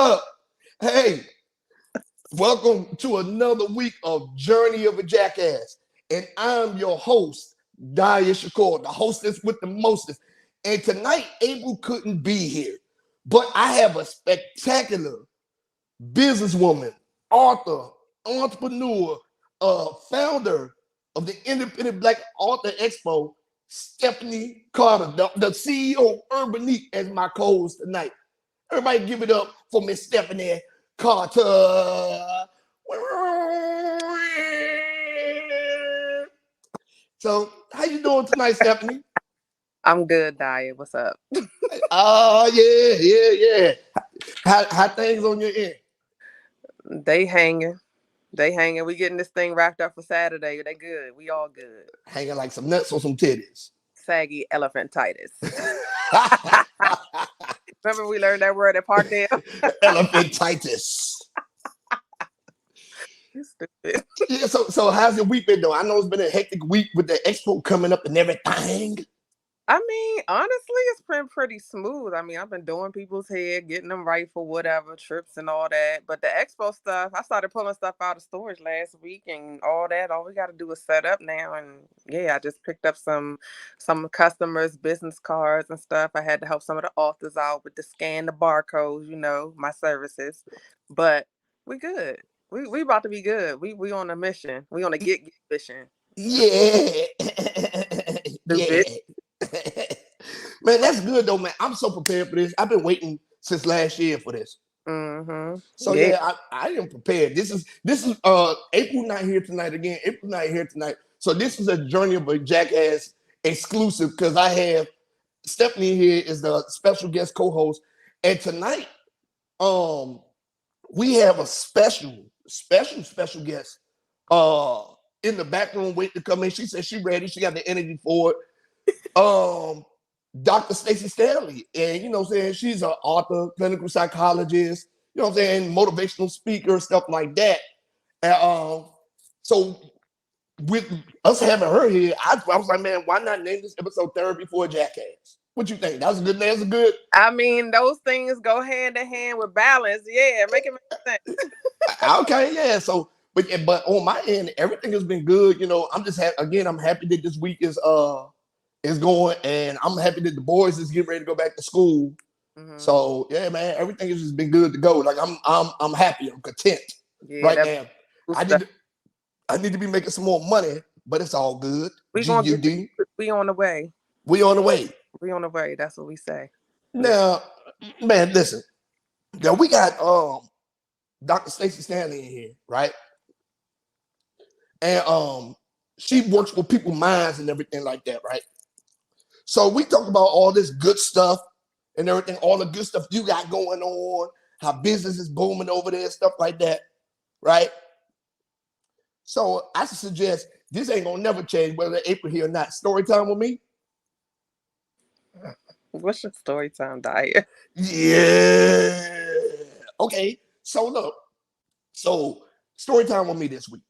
up? Hey, welcome to another week of Journey of a Jackass. And I'm your host, Daya Shakur, the hostess with the mostest. And tonight, April couldn't be here, but I have a spectacular businesswoman, author, entrepreneur, founder of the Independent Black Author Expo, Stephanie Carter, the CEO of Urbanique, as my co-host tonight. Everybody give it up for Miss Stephanie Carter. So, how you doing tonight, Stephanie? I'm good, Diet. What's up? Oh, yeah. How things on your end? They hanging. We getting this thing wrapped up for Saturday. They good. We all good. Hanging like some nuts on some titties. Saggy elephantitis. Remember we learned that word at Parkdale? Elephantitis. You stupid. Yeah, so how's your week been though? I know it's been a hectic week with the expo coming up and everything. I mean, honestly, it's been pretty smooth. I mean, I've been doing people's hair, getting them right for whatever, trips and all that. But the expo stuff, I started pulling stuff out of storage last week and all that. All we got to do is set up now. And yeah, I just picked up some customers' business cards and stuff. I had to help some of the authors out with the scan the barcodes, my services. But we good. We about to be good. We on a mission. We on a get mission. Yeah. Yeah. Man, that's good though, man. I'm so prepared for this. I've been waiting since last year for this. Mm-hmm. So yeah, I am prepared. This is April not here tonight again. April not here tonight. So this is a Journey of a Jackass exclusive because I have Stephanie here is the special guest co-host, and tonight we have a special guest in the back room waiting to come in. She said she's ready. She got the energy for it. Dr. Stacey Stanley. And you know what I'm saying? She's an author, clinical psychologist, you know what I'm saying, motivational speaker, stuff like that. And so with us having her here, I was like, man, why not name this episode Therapy for a Jackass? What you think? That's a good name. That's a good. I mean, those things go hand in hand with balance. Yeah, make it make sense. Okay, yeah. So, but on my end, everything has been good. You know, I'm just I'm happy that this week is going, and I'm happy that the boys is getting ready to go back to school. Mm-hmm. So yeah, man, everything has just been good to go. Like I'm happy. I'm content right now. I need to be making some more money, but it's all good. We on the way. We on the way. We on the way. That's what we say. Now, man, listen. Now we got Dr. Stacey Stanley in here, right? And she works with people's minds and everything like that, right? So we talk about all this good stuff and everything, all the good stuff you got going on, how business is booming over there, stuff like that, right? So I suggest this ain't gonna never change whether April here or not. Story time with me. What's your story time, Diet? Yeah. Okay. So look. So story time with me this week.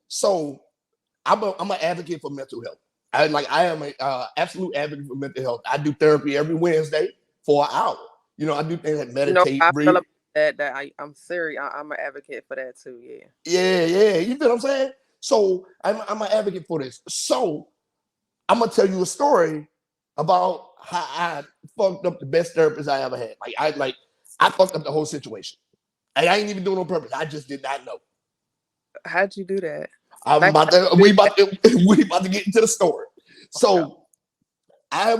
So I'm an advocate for mental health. I am an absolute advocate for mental health. I do therapy every Wednesday for an hour. You know, I do things like meditate, breathe. I'm serious. I'm an advocate for that too. Yeah. Yeah. You feel what I'm saying? So I'm an advocate for this. So I'm gonna tell you a story about how I fucked up the best therapist I ever had. I fucked up the whole situation. And I ain't even doing it on purpose. I just did not know. How'd you do that? We about to get into the story. So I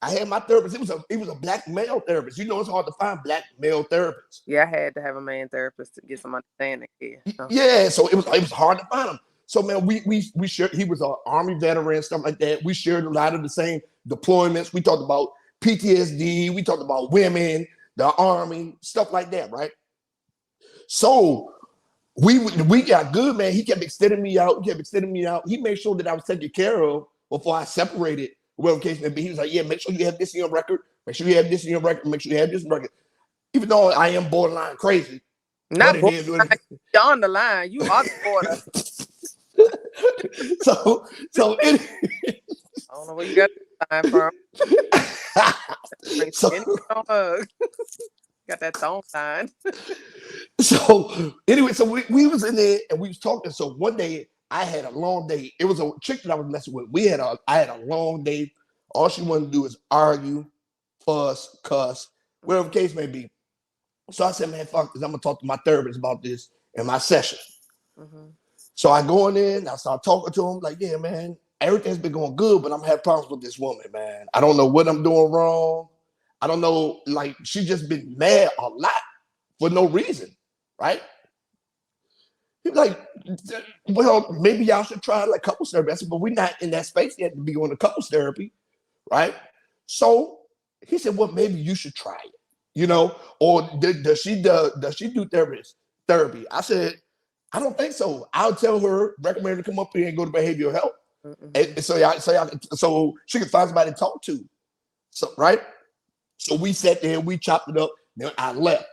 had my therapist. It was a black male therapist. You know, it's hard to find black male therapists. Yeah, I had to have a man therapist to get some understanding here. Yeah, so it was hard to find him. So man, we shared. He was an Army veteran, stuff like that. We shared a lot of the same deployments. We talked about PTSD. We talked about women, the Army, stuff like that, right? So we got good, man. He kept extending me out. He made sure that I was taken care of before I separated. Whatever case may be, he was like, yeah, make sure you have this in your record. Make sure you have this in your record. Make sure you have this in your record. Even though I am borderline crazy. Not borderline. On the line. You are the border. So I don't know where you got the line from. Got that thong line. So anyway, so we was in there and we was talking. So one day I had a long day. It was a chick that I was messing with. I had a long day. All she wanted to do is argue, fuss, cuss, whatever the case may be. So I said, man, fuck this. I'm gonna talk to my therapist about this in my session. Mm-hmm. So I go in there and I start talking to him, like, yeah, man, everything's been going good, but I'm having problems with this woman, man. I don't know what I'm doing wrong. I don't know, like, she just been mad a lot for no reason, right? He was like, well, maybe y'all should try like couples therapy. I said, but we're not in that space yet to be on the couples therapy, right? So he said, well, maybe you should try it, you know, or does she do therapy? I said, I don't think so. I'll tell her, recommend her to come up here and go to behavioral health. Mm-hmm. And so she can find somebody to talk to. So, right? So we sat there, we chopped it up, then I left.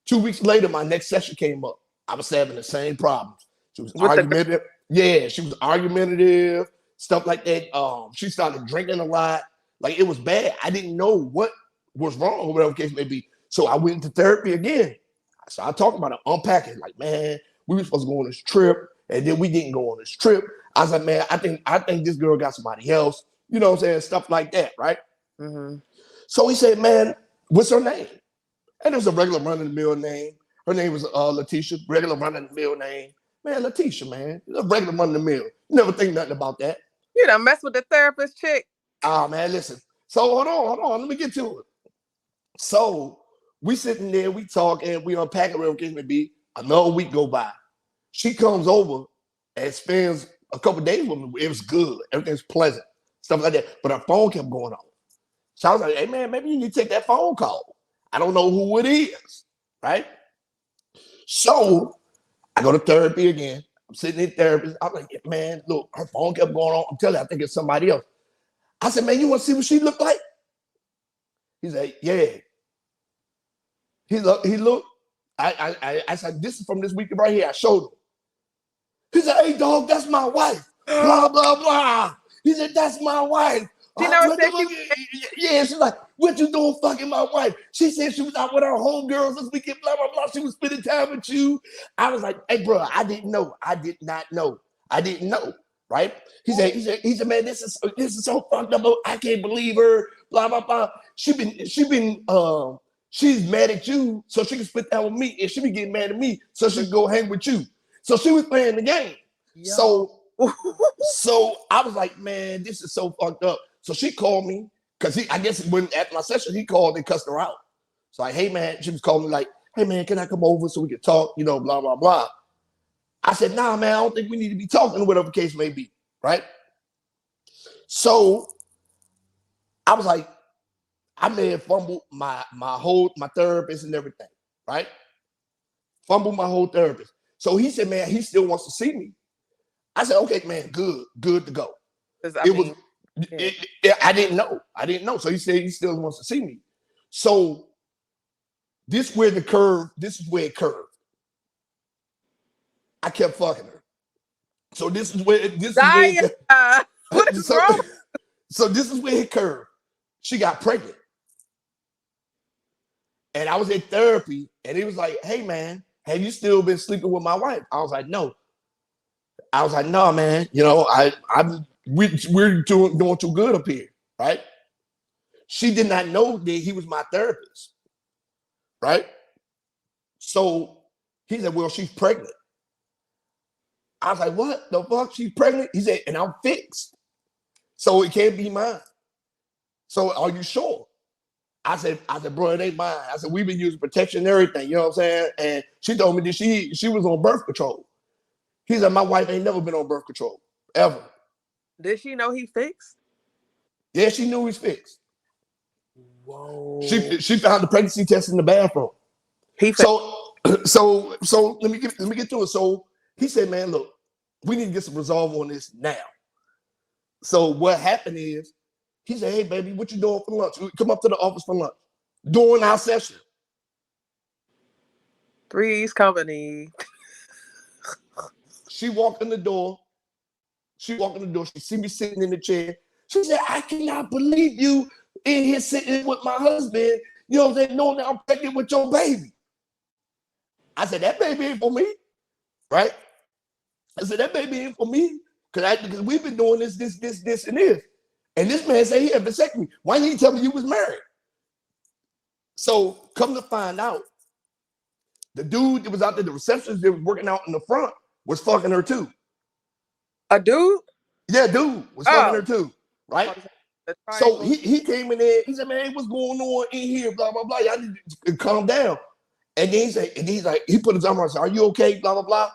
2 weeks later, my next session came up. I was having the same problems. She was argumentative. Yeah, she was argumentative, stuff like that. She started drinking a lot. Like, it was bad. I didn't know what was wrong, or whatever the case may be. So I went into therapy again. So I talked about it, unpacking, like, man, we were supposed to go on this trip, and then we didn't go on this trip. I was like, man, I think this girl got somebody else. You know what I'm saying? Stuff like that, right? Mm-hmm. So he said, man, what's her name? And it was a regular run-of-the-mill name. Her name was Letitia, regular run-of-the-mill name. Man, Letitia, man, a regular run-of-the-mill. You never think nothing about that. You done mess with the therapist chick. Ah, man, listen. So hold on. Let me get to it. So we sitting there, we talk, and we unpack it, whatever case may be. Another week go by. She comes over and spends a couple days with me. It was good. Everything's pleasant. Stuff like that. But her phone kept going off. So I was like, hey, man, maybe you need to take that phone call. I don't know who it is, right? So I go to therapy again. I'm sitting in therapy. I'm like, man, look, her phone kept going on. I'm telling you, I think it's somebody else. I said, man, you want to see what she looked like? He said, yeah. He looked. I said, this is from this weekend right here. I showed him. He said, hey, dog, that's my wife. Blah, blah, blah. He said, that's my wife. She never said yeah, she's like, what you doing fucking my wife? She said she was out with her homegirls this weekend, blah, blah, blah. She was spending time with you. I was like, hey, bro, I didn't know. I did not know. I didn't know, right? He said, man, this is so fucked up. I can't believe her, blah, blah, blah. She's mad at you, so she can spend time with me, and she be getting mad at me, so she can go hang with you. So she was playing the game. Yo. So I was like, man, this is so fucked up. So she called me, because I guess when at my session, he called and cussed her out. So like, hey, man, she was calling me like, hey, man, can I come over so we can talk, you know, blah, blah, blah. I said, nah, man, I don't think we need to be talking, whatever the case may be, right? So I was like, I may have fumbled my therapist and everything, right? Fumbled my whole therapist. So he said, man, he still wants to see me. I said, okay, man, good to go. I didn't know. So he said he still wants to see me. So this is where it curved. I kept fucking her. So this is where what is wrong? So this is where it curved. She got pregnant. And I was in therapy, and he was like, hey, man, have you still been sleeping with my wife? I was like, no. I was like, no, man, you know, we're doing too good up here, right? She did not know that he was my therapist, right? So he said, well, she's pregnant. I was like, what the fuck? She's pregnant? He said, and I'm fixed. So it can't be mine. So are you sure? I said, bro, it ain't mine. I said, we've been using protection and everything, you know what I'm saying? And she told me that she was on birth control. He said, my wife ain't never been on birth control, ever. Did she know he fixed? Yeah, she knew he's fixed. Whoa. She found the pregnancy test in the bathroom. So let me get to it. So he said, man, look, we need to get some resolve on this now. So what happened is, he said, hey, baby, what you doing for lunch? Come up to the office for lunch. During our session. Three's Company. She walked in the door. She see me sitting in the chair. She said, I cannot believe you in here sitting with my husband You know what I'm saying? Knowing that I'm pregnant with your baby. I said, that baby ain't for me, right? I said, that baby ain't for me. Because we've been doing this, and this. And this man said he had vasectomy. Why didn't he tell me you was married? So come to find out, the dude that was out there, the receptionist that was working out in the front, was fucking her too. A dude? Yeah, dude was fucking her too, right? So he came in there. He said, "Man, what's going on in here? Blah blah blah. Y'all need to calm down." And then he's like, he put his arm around. Said, "Are you okay?" Blah blah blah.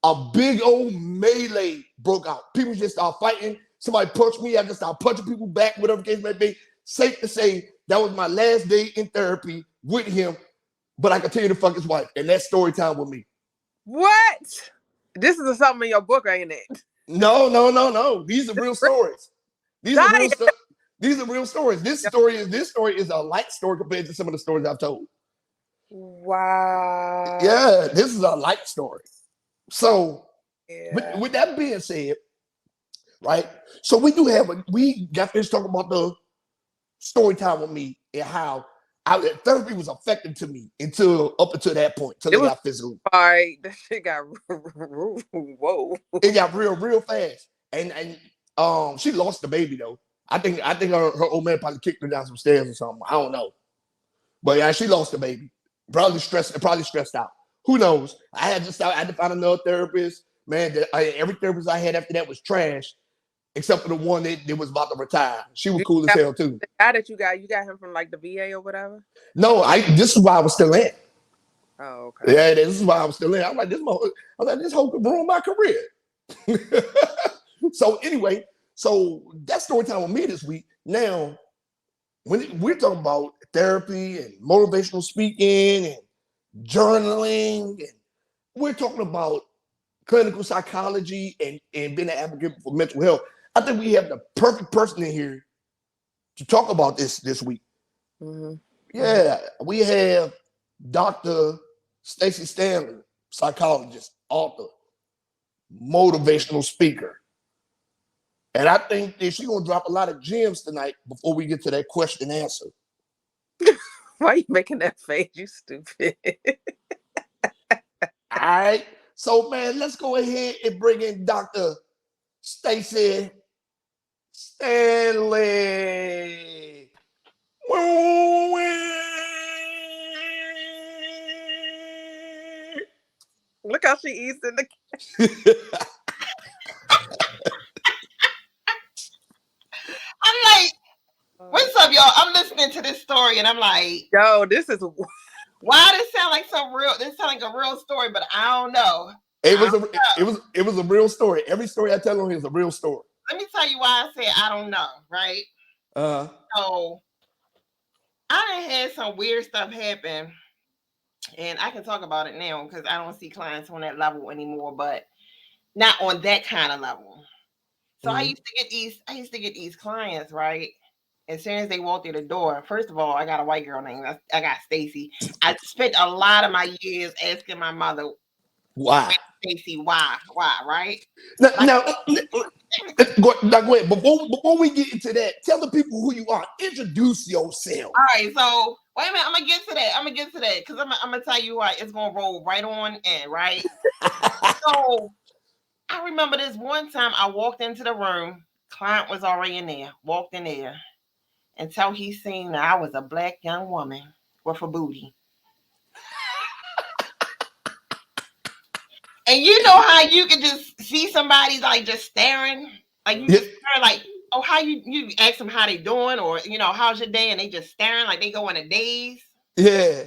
A big old melee broke out. People just start fighting. Somebody punched me. I just start punching people back. Whatever case may be. Safe to say, that was my last day in therapy with him. But I continue to fuck his wife, and that's story time with me. What? This is something in your book, ain't it? No. These are real stories. These are real stories. These are real stories. This story is a light story compared to some of the stories I've told. Wow. Yeah, this is a light story. So, with that being said, right? So we got finished talking about the story time with me and how therapy was effective to me up until that point, until it got physical. All right, that shit got whoa. It got real fast, and she lost the baby though. I think her old man probably kicked her down some stairs or something. I don't know, but yeah, she lost the baby. Probably stressed out. Who knows? I had to find another therapist. Man, every therapist I had after that was trash, except for the one that was about to retire. She was cool as hell too. The guy that you got him from like the VA or whatever? No, this is why I was still in. Oh, okay. Yeah, this is why I was still in. I'm like, this whole could ruin my career. So anyway, that's story time with me this week. Now, when we're talking about therapy and motivational speaking and journaling, and we're talking about clinical psychology and being an advocate for mental health, I think we have the perfect person in here to talk about this week. Mm-hmm. Yeah, we have Dr. Stacey Stanley, psychologist, author, motivational speaker. And I think that she's going to drop a lot of gems tonight before we get to that question and answer. Why are you making that face? You stupid. All right. So, man, let's go ahead and bring in Dr. Stacey Stanley. Look how she eats in the. I'm like, what's up, y'all? I'm listening to this story and I'm like, yo, this is. Why does it sound like this sound like a real story, but I don't know. It was a real story. Every story I tell on here is a real story. Let me tell you why I said I don't know, right? So I done had some weird stuff happen, and I can talk about it now because I don't see clients on that level anymore, but not on that kind of level. So I used to get these clients, right? As soon as they walk through the door, first of all, I got a white girl named I got Stacey. I spent a lot of my years asking my mother, why, Stacey, why, right? Now, go ahead. Before we get into that, tell the people who you are. Introduce yourself. All right, so wait a minute. I'm gonna get to that because I'm gonna tell you why it's gonna roll right on in, right? So I remember this one time I walked into the room, client was already in there, walked in there, until he seen that I was a black young woman with a booty. And you know how you can just see somebody like just staring, like you just stare, like, oh, how you ask them how they doing, or how's your day, and they just staring like they go in a daze. Yeah.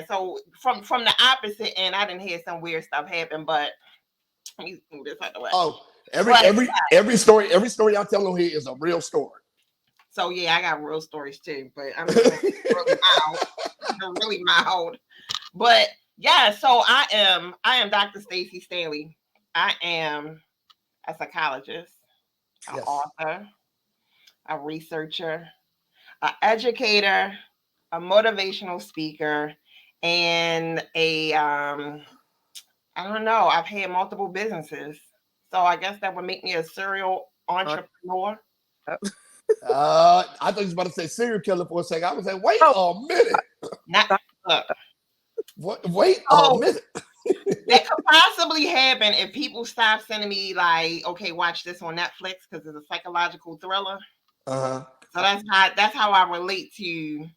So from the opposite end, I didn't hear some weird stuff happen, but let me move this out the way. Oh, every story I tell on here is a real story. So yeah, I got real stories too, but I'm really mild. They're really mild. But yeah, so I am Dr. Stacey Stanley. I am a psychologist, an author, a researcher, an educator, a motivational speaker, and I don't know, I've had multiple businesses. So I guess that would make me a serial entrepreneur. I thought you was about to say serial killer for a second. I was like, wait a minute. Wait a minute. That could possibly happen if people stop sending me like, okay, watch this on Netflix because it's a psychological thriller. So that's how I relate to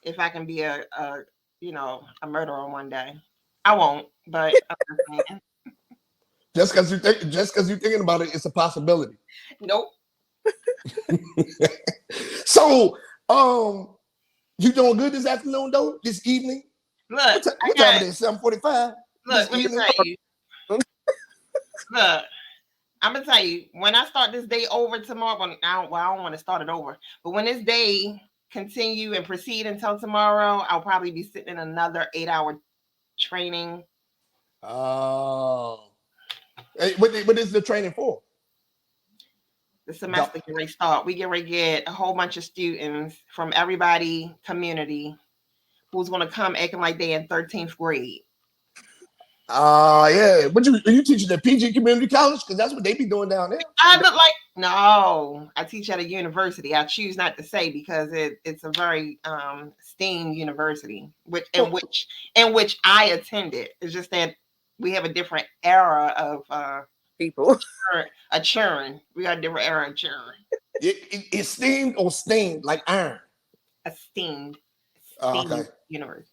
if I can be a murderer one day. I won't, but just because you're thinking about it, it's a possibility. Nope. So, you doing good this afternoon though? This evening? Look, what time it is? 7:45. Look, let me tell you. Look, I'm gonna tell you, when I start this day over tomorrow, I don't want to start it over, but when this day continue and proceed until tomorrow, I'll probably be sitting in another 8-hour training. Oh. Hey, what is the training for? The semester can restart. We get ready to get a whole bunch of students from everybody community who's gonna come acting like they in 13th grade. Yeah. But you teaching at PG Community College? Because that's what they be doing down there. No, I teach at a university. I choose not to say because it's a very STEAM university, in which I attended. It's just that we have a different era of people. A churn. We got a different era of churn. It's steamed or steamed like iron? A steamed university.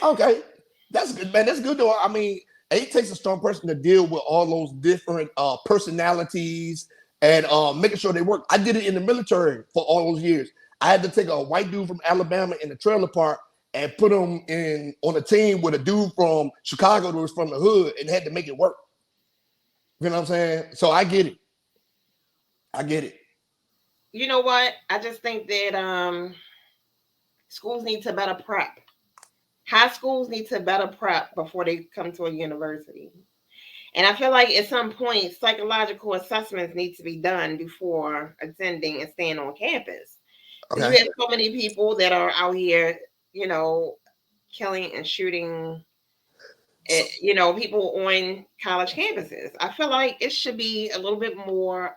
Okay. That's good, man. That's good though. I mean, it takes a strong person to deal with all those different personalities and making sure they work. I did it in the military for all those years. I had to take a white dude from Alabama in the trailer park and put him on a team with a dude from Chicago who was from the hood and had to make it work. You know what I'm saying? So I get it. You know what? I just think that schools need to better prep. High schools need to better prep before they come to a university. And I feel like at some point, psychological assessments need to be done before attending and staying on campus. Okay. You have so many people that are out here, killing and shooting, people on college campuses. I feel like it should be a little bit more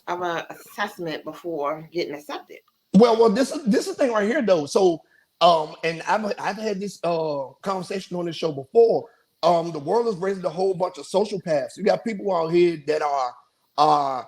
of an assessment before getting accepted. Well, this is the thing right here, though. So, and I've had this conversation on this show before. The world is raising a whole bunch of sociopaths. You got people out here that are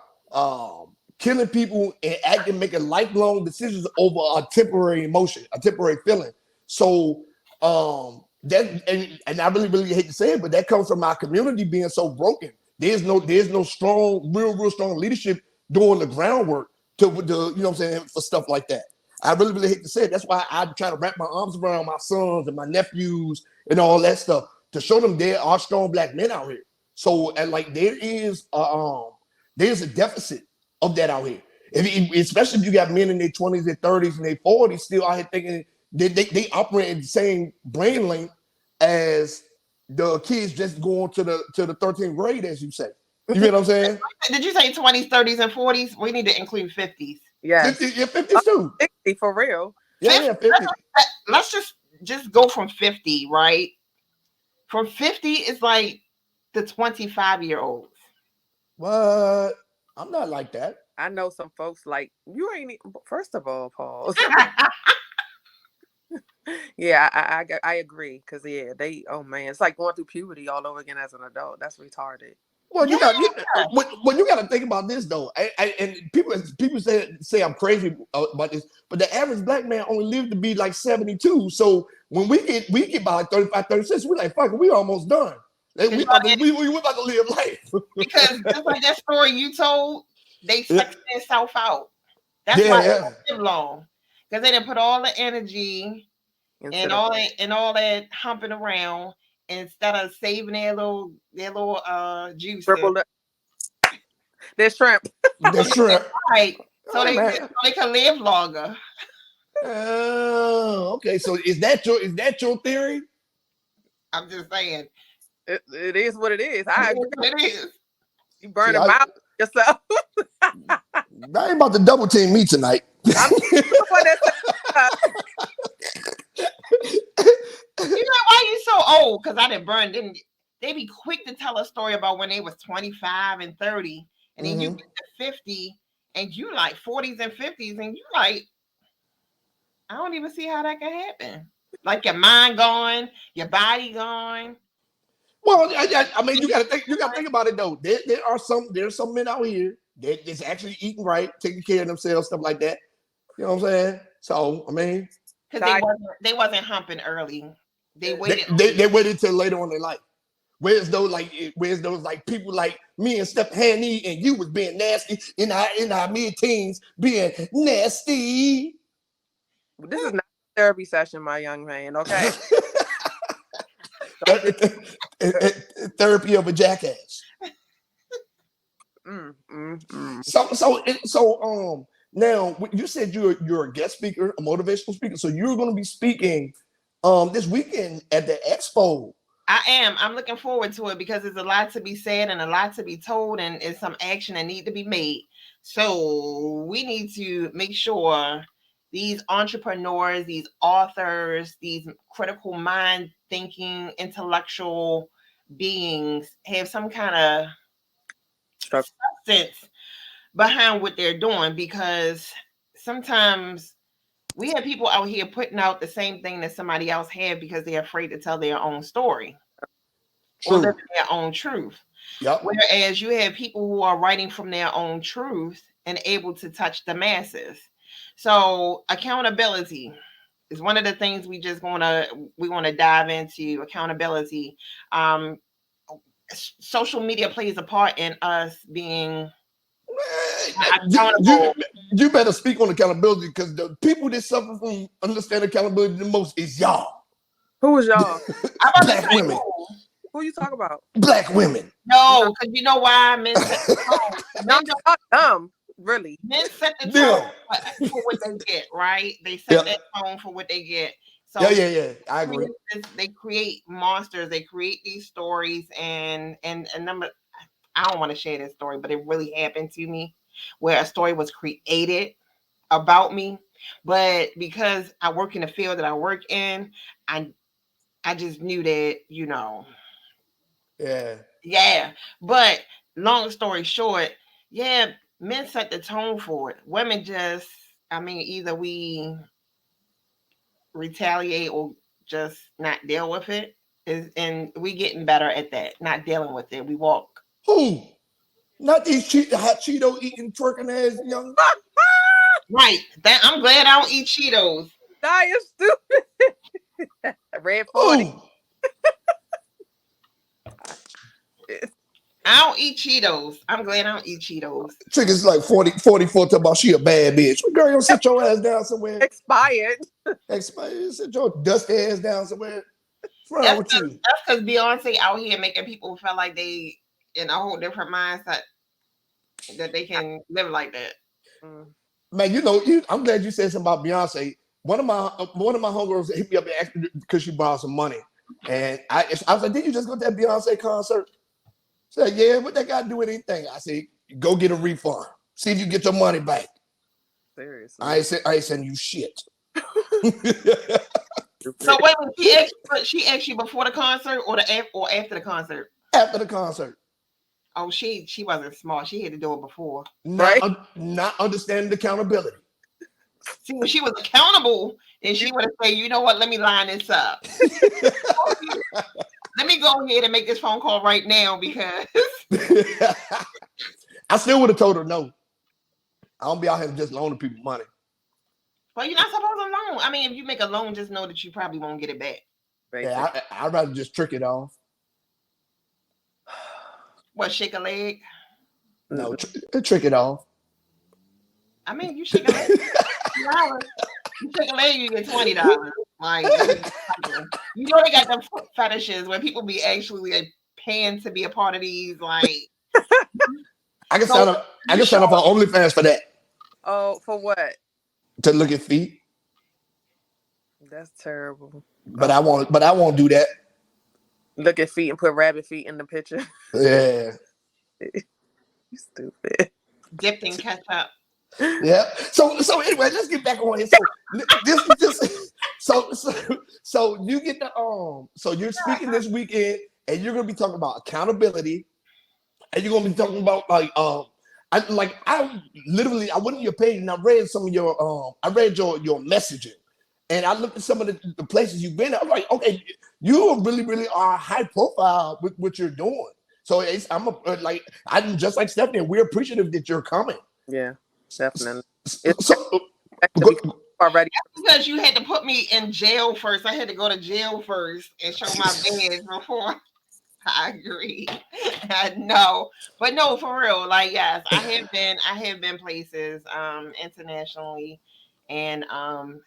killing people and making lifelong decisions over a temporary emotion, a temporary feeling. So, that and I really hate to say it, but that comes from our community being so broken. There's no strong, real strong leadership doing the groundwork to you know what I'm saying, for stuff like that. I really hate to say it. That's why I try to wrap my arms around my sons and my nephews and all that stuff to show them there are strong Black men out here. So, and like there's a deficit of that out here. Especially if you got men in their 20s, their 30s, and their 40s still out here thinking they operate in the same brain length as the kids just going to the 13th grade, as you say. You know what I'm saying? Did you say 20s, 30s, and 40s? We need to include 50s. Yeah, 50s too. 60 for real. Yeah, 50. Let's just go from 50, right? From 50 is like the 25-year-olds. What? I'm not like that. I know some folks like you ain't. First of all, pause. Yeah, I agree because they. Oh man, it's like going through puberty all over again as an adult. That's retarded. Well, you got to think about this though, and people say I'm crazy about this, but the average Black man only lived to be like 72. So when we get by like 35, 36, we're like, fuck it, we almost done. We about to live life. Because just like that story you told, they sucked themselves out. That's why they don't live long, because they didn't put all the energy and all that humping around. Instead of saving their little juice, they're shrimp. They're shrimp, right? So they can live longer. Oh, okay. So is that your theory? I'm just saying. It is what it is. I agree. It is. You burn them out yourself. I ain't about to double team me tonight. You know why you so old? Because I didn't burn. Didn't they be quick to tell a story about when they was 25 and 30, and then you get to 50 and you like 40s and 50s, and you like, I don't even see how that can happen. Like your mind going, your body going. Well, I mean, you gotta think about it though. There's some men out here that's actually eating right, taking care of themselves, stuff like that. You know what I'm saying? So I mean, because they wasn't humping early. They waited. They waited till later on in their life. Where's those like people like me and Stephanie and you was being nasty in our mid-teens, being nasty. This is not a therapy session, my young man. Okay. Therapy of a jackass. So now you said you're a guest speaker, a motivational speaker. So you're going to be speaking this weekend at the Expo. I am. I'm looking forward to it because there's a lot to be said and a lot to be told, and it's some action that need to be made. So we need to make sure these entrepreneurs, these authors, these critical mind thinking, intellectual beings have some kind of substance behind what they're doing, because sometimes we have people out here putting out the same thing that somebody else had because they're afraid to tell their own story. True. Or live their own truth. Yep. Whereas you have people who are writing from their own truth and able to touch the masses. So accountability is one of the things we want to dive into. Accountability. Social media plays a part in us being accountable. You better speak on accountability, because the people that suffer from understand accountability the most is y'all. Who is y'all? Black women. Who you talk about? Black women. No, because you know why men set the tone. Men don't really. Men set the tone for what they get, right? They set that tone for what they get. So yeah. I agree. They create monsters. They create these stories, and number. I don't want to share this story, but it really happened to me, where a story was created about me, but because I work in the field that I work in, I just knew that, you know. Yeah. But long story short, men set the tone for it. Women just, either we retaliate or just not deal with it. And we getting better at that, not dealing with it. We walk. Who? Not these hot Cheeto eating twerking ass young. Right. I'm glad I don't eat Cheetos. Nah, you're stupid. Red 40. I don't eat Cheetos. I'm glad I don't eat Cheetos. Chick is like 44 talking about she a bad bitch. Girl, you sit your ass down somewhere. Expired. Sit your dusty ass down somewhere. What's wrong with you? That's because Beyonce out here making people feel like they in a whole different mindset, that they can live like that. Man, I'm glad you said something about Beyonce. One of my homegirls hit me up and asked me because she borrowed some money, and I was like, "Did you just go to that Beyonce concert?" She said, "Yeah, what that got to do with anything?" I said, "Go get a refund. See if you get your money back." Seriously, I ain't sending you shit. So wait, she asked you before the concert or after the concert? After the concert. Oh, she wasn't smart. She had to do it before. Not understanding accountability. See, when she was accountable, then she would have said, "You know what? Let me line this up. Let me go ahead and make this phone call right now," because I still would have told her no. I don't be out here just loaning people money. Well, you're not supposed to loan. If you make a loan, just know that you probably won't get it back. Yeah, I'd rather just trick it off. What, shake a leg? No, trick it off. You shake a leg. You shake a leg, you get $20. Like, you know, they got them fetishes where people be actually paying to be a part of these. Like, I can sign up on OnlyFans for that. Oh, for what? To look at feet. That's terrible. But I won't do that. Look at feet and put rabbit feet in the picture. Yeah. You stupid. Dipped in ketchup. Yeah. So anyway, let's get back on here. So you get the so you're speaking this weekend, and you're gonna be talking about accountability, and you're gonna be talking about like I went on your page and I read some of your your messaging, and I looked at some of the places you've been. I was like, okay, you really are high profile with what you're doing. So I'm just like Stephanie, and we're appreciative that you're coming. Yeah, definitely. Already because you had to put me in jail first. I had to go to jail first and show my badge before. I agree. I know, but no, for real. Like, yes, I have been places, internationally and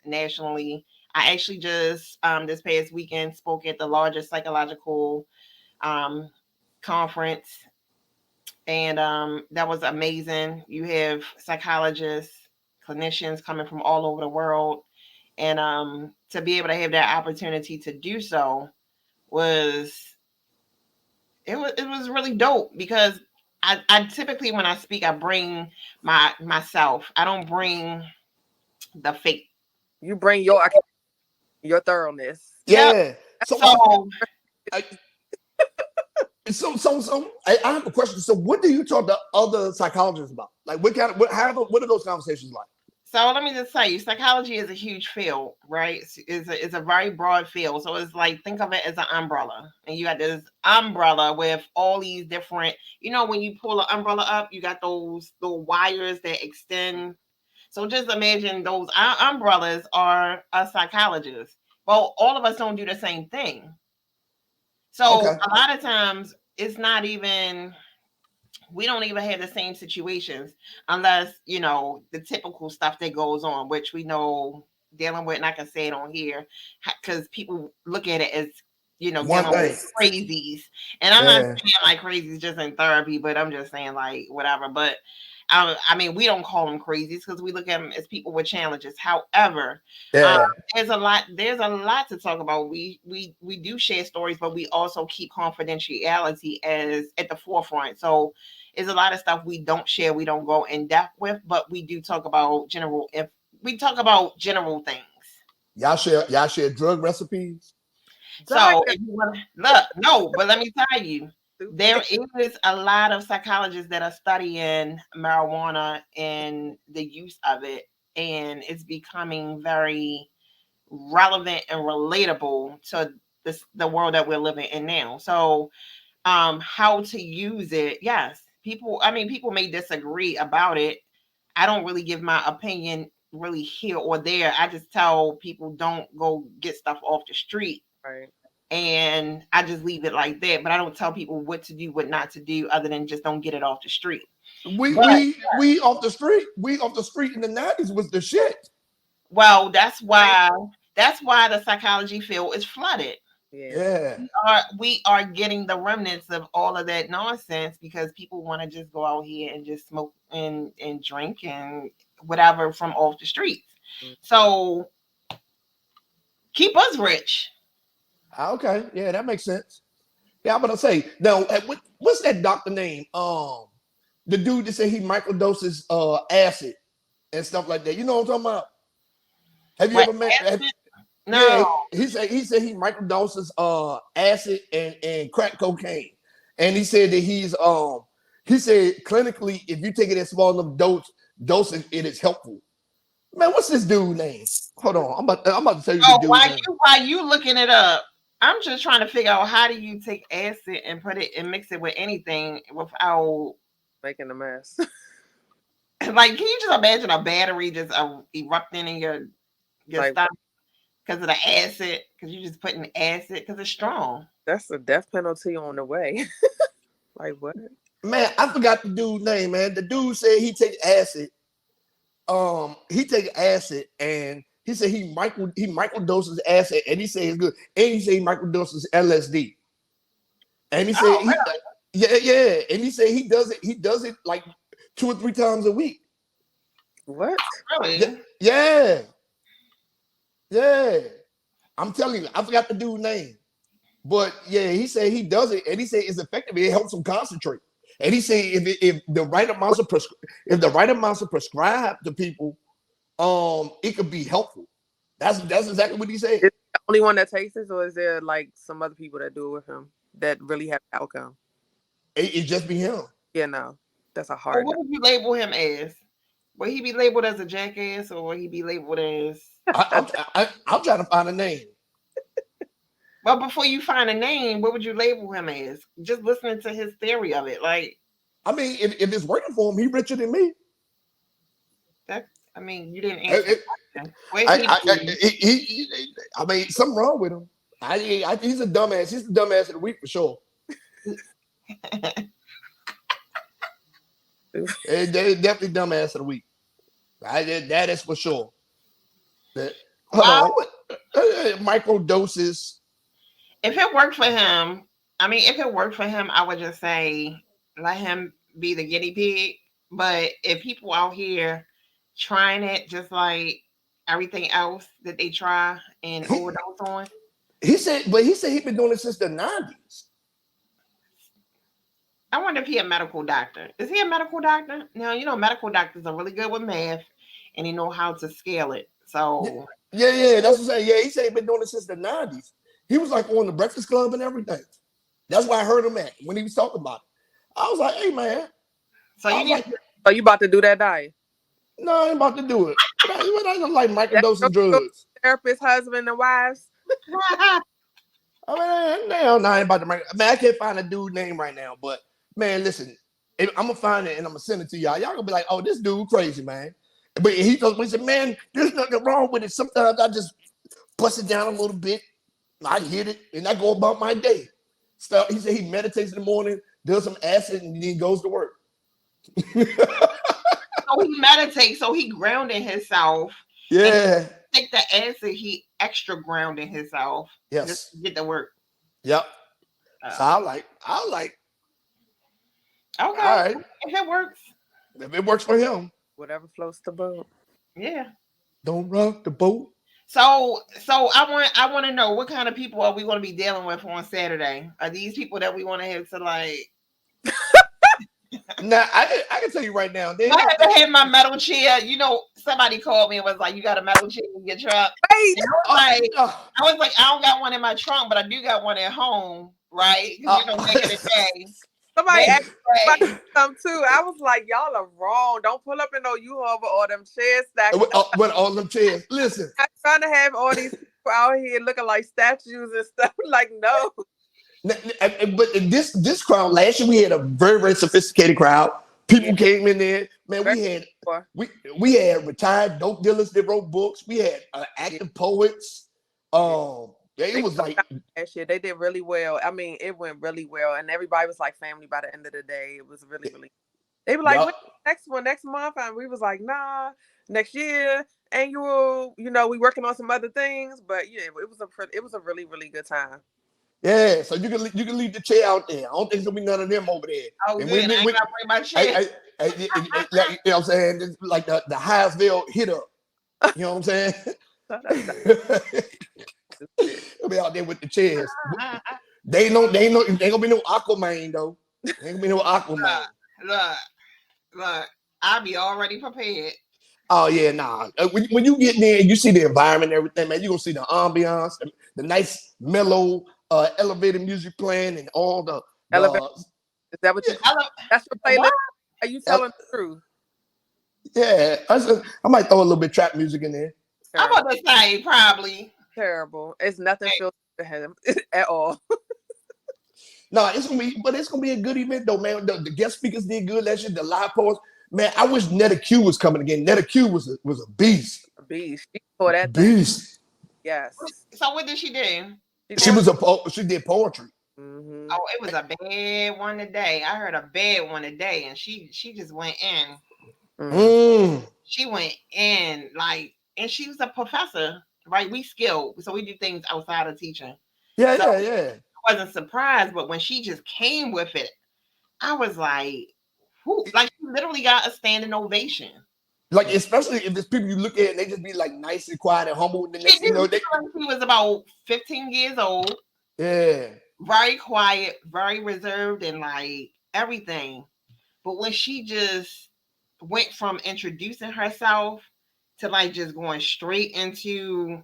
nationally. I actually just this past weekend spoke at the largest psychological conference, and that was amazing. You have psychologists, clinicians coming from all over the world, and to be able to have that opportunity to do so was really dope, because I typically, when I speak, I bring myself. I don't bring the fake. You bring your thoroughness. Yeah. So I have a question. So what do you talk to other psychologists about? Like what are those conversations like? So let me just tell you, psychology is a huge field, right? It's a very broad field. So it's like, think of it as an umbrella. And you got this umbrella with all these different, when you pull an umbrella up, you got those little wires that extend. So just imagine those umbrellas are a psychologist. Well, all of us don't do the same thing. So a lot of times it's not even, we don't even have the same situations unless, the typical stuff that goes on, which we know dealing with, and I can say it on here because people look at it as, dealing with crazies. And I'm not saying like crazies just in therapy, but I'm just saying like whatever. But I mean, we don't call them crazies because we look at them as people with challenges. However, there's a lot to talk about. We do share stories, but we also keep confidentiality as at the forefront. So there's a lot of stuff we don't share, we don't go in depth with, but we do talk about general things. Y'all share drug recipes? So if you want to look, no, but let me tell you, there is a lot of psychologists that are studying marijuana and the use of it, and it's becoming very relevant and relatable to the world that we're living in now. So how to use it, yes, people may disagree about it. I don't really give my opinion really here or there. I just tell people don't go get stuff off the street. Right. And I just leave it like that. But I don't tell people what to do, what not to do, other than just don't get it off the street. We off the street. We off the street in the 90s was the shit. Well, that's why the psychology field is flooded. Yeah. We are getting the remnants of all of that nonsense because people want to just go out here and just smoke and drink and whatever from off the streets. So keep us rich. Okay, yeah, that makes sense. Yeah, I'm gonna say now. What's that doctor name? The dude that said he microdoses acid and stuff like that. You know what I'm talking about? Have you ever met? No. Yeah, he said he microdoses acid and crack cocaine, and he said that he said clinically, if you take it at small enough dosing, it is helpful. Man, what's this dude name? Hold on, I'm about to tell you the dude's name. While you looking it up, I'm just trying to figure out how do you take acid and put it and mix it with anything without making a mess. Like, can you just imagine a battery just erupting in your stomach because of the acid? Because you're just putting acid because it's strong. That's a death penalty on the way. Like what? Man, I forgot the dude's name, man. The dude said he takes acid. He takes acid and he said he microdoses acid and he said it's good. And he said he microdoses LSD. And he said yeah. And he said he does it like 2 or 3 times a week. What? Really? Yeah. I'm telling you, I forgot the dude's name. But yeah, he said he does it and he said it's effective. It helps him concentrate. And he said if the right amounts are prescribed to people, it could be helpful. That's exactly what he said. Is he the only one that takes this, or is there like some other people that do it with him that really have outcome? It just be him. Yeah, no. That's a hard. What would you label him as? Will he be labeled as a jackass, or will he be labeled as? I'm trying to find a name. But before you find a name, what would you label him as? Just listening to his theory of it, like. I mean, if it's working for him, he's richer than me. I mean, you didn't answer. I mean, something wrong with him. He's a dumbass. He's the dumbass of the week for sure. Definitely dumbass of the week. That is for sure. Micro doses. If it worked for him, I would just say let him be the guinea pig. But if people out here trying it just like everything else that they try and overdose on. He said he's been doing it since the 90s. I wonder if he's a medical doctor. Is he a medical doctor? No, medical doctors are really good with math and they know how to scale it. So yeah, that's what I'm saying. Yeah, he said he's been doing it since the 90s. He was like on the Breakfast Club and everything. That's why I heard him at when he was talking about it. I was like, hey man. So you about to do that diet? No, I ain't about to do it. I don't like microdosing drugs. Therapist, husband, and wives. I mean, I ain't about to. Man, I can't find a dude name right now. But man, listen, I'm gonna find it and I'm gonna send it to y'all. Y'all gonna be like, oh, this dude crazy, man. But he told me, he said, man, there's nothing wrong with it. Sometimes I just bust it down a little bit. I hit it and I go about my day. So he said he meditates in the morning, does some acid, and then goes to work. So he meditates, so he grounding himself. Yeah. Take the acid, he extra grounding himself. Yes. Just to get to work. Yep. So I like. Okay. All right. If it works. If it works for him. Whatever floats the boat. Yeah. Don't rock the boat. So I want to know what kind of people are we going to be dealing with on Saturday? Are these people that we want to have to like? Now I can tell you right now. I had to have my metal chair. Somebody called me and was like, "You got a metal chair in your truck?" Right. I was like, I don't got one in my trunk, but I do got one at home, right? Back in the day. Somebody asked me about some too. I was like, y'all are wrong. Don't pull up in no U-Haul with all them chairs stacked. With all them chairs. Listen. I'm trying to have all these people out here looking like statues and stuff. Like, no. But this crowd, last year we had a very, very sophisticated crowd. People came in there. Man, we had retired dope dealers that wrote books. We had active poets. It was like last year. They did really well. I mean, it went really well, and everybody was like family by the end of the day. It was really, really. They were like, "What's the next one next month?" And we was like, "Nah, next year, annual." We working on some other things, but yeah, it was a really, really good time. Yeah, so you can leave the chair out there. I don't think there'll be none of them over there. Oh, and good. I gotta bring my chair. You know what I'm saying? It's like the Highsville hit up. You know what I'm saying? They'll be out there with the chairs. They ain't gonna be no Aquaman though. Ain't gonna be no Aquaman. Look, I'll be already prepared. Oh yeah, nah. When you get there and you see the environment and everything, man, you're gonna see the ambiance, the nice mellow elevated music playing and all the is that what you that's your playlist? Are you telling the truth? Yeah, I might throw a little bit of trap music in there. I'm about to say probably terrible. It's nothing filthy to him at all. No, it's gonna be a good event though, man. The guest speakers did good last year. The live poets, man. I wish Netta Q was coming again. Netta Q was a beast. A beast. She tore that beast. Thing. Yes. So what did she do? She did poetry. Mm-hmm. Oh, it was a bad one today. I heard a bad one today, and she just went in. Mm. She went in and she was a professor, right? We skilled, so we do things outside of teaching. Yeah. I wasn't surprised, but when she just came with it, I was like, "Who?" Like she literally got a standing ovation. Like, especially if there's people you look at and they just be like nice and quiet and humble. And she was about 15 years old. Yeah. Very quiet, very reserved, and like everything. But when she just went from introducing herself to like just going straight into,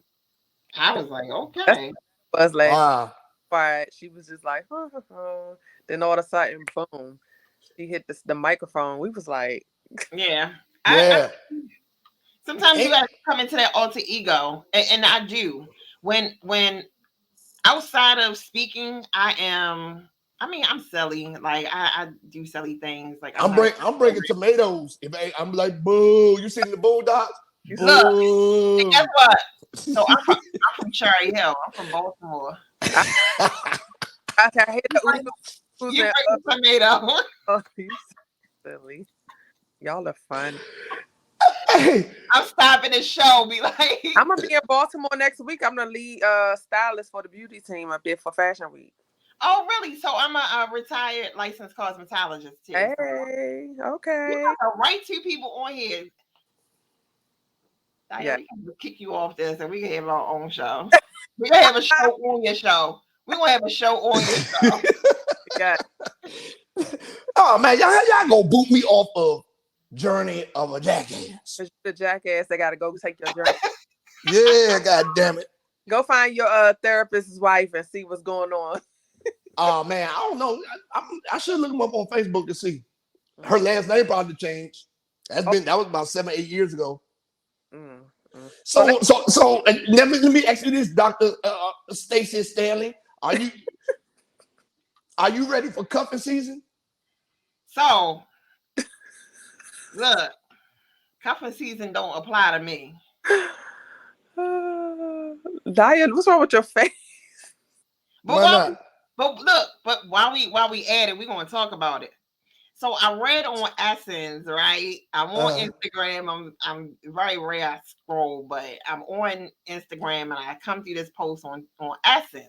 I was like, okay. Buzz last quiet. She was just like, then all of a sudden, boom. she hit the microphone, we was like, yeah. Yeah. Sometimes you gotta come into that alter ego, and I do. When outside of speaking, I'm silly. Like I do silly things. Like I'm breaking tomatoes. I'm like, boo! You seen the Boondocks? Look, and guess what? So I'm from Cherry Hill. I'm from Baltimore. I hit the you break tomato. Oh, you silly. Y'all are fun. Hey. I'm stopping the show. Be like, I'm gonna be in Baltimore next week. I'm the lead stylist for the beauty team up there for Fashion Week. Oh, really? So I'm a retired licensed cosmetologist too. Hey, okay. You got the right two people on here. Yeah. We can kick you off this, and we can have our own show. We're gonna have a show on your show. We're gonna have a show on your show. Yeah. Oh man, y'all gonna boot me off of Journey of a Jackass. The Jackass, they gotta go take your journey. Yeah, god damn it. Go find your therapist's wife and see what's going on. Oh man, I don't know. I should look him up on Facebook to see. Her last name probably changed. That was about 7-8 years ago. So let me ask you this, Dr. Stacey Stanley. Are you ready for cuffing season? So look, cuffing season don't apply to me. Diane, what's wrong with your face? But while we at it, we're gonna talk about it. So I read on Essence, right? I'm on Instagram. I'm very rare I scroll, but I'm on Instagram and I come through this post on Essence.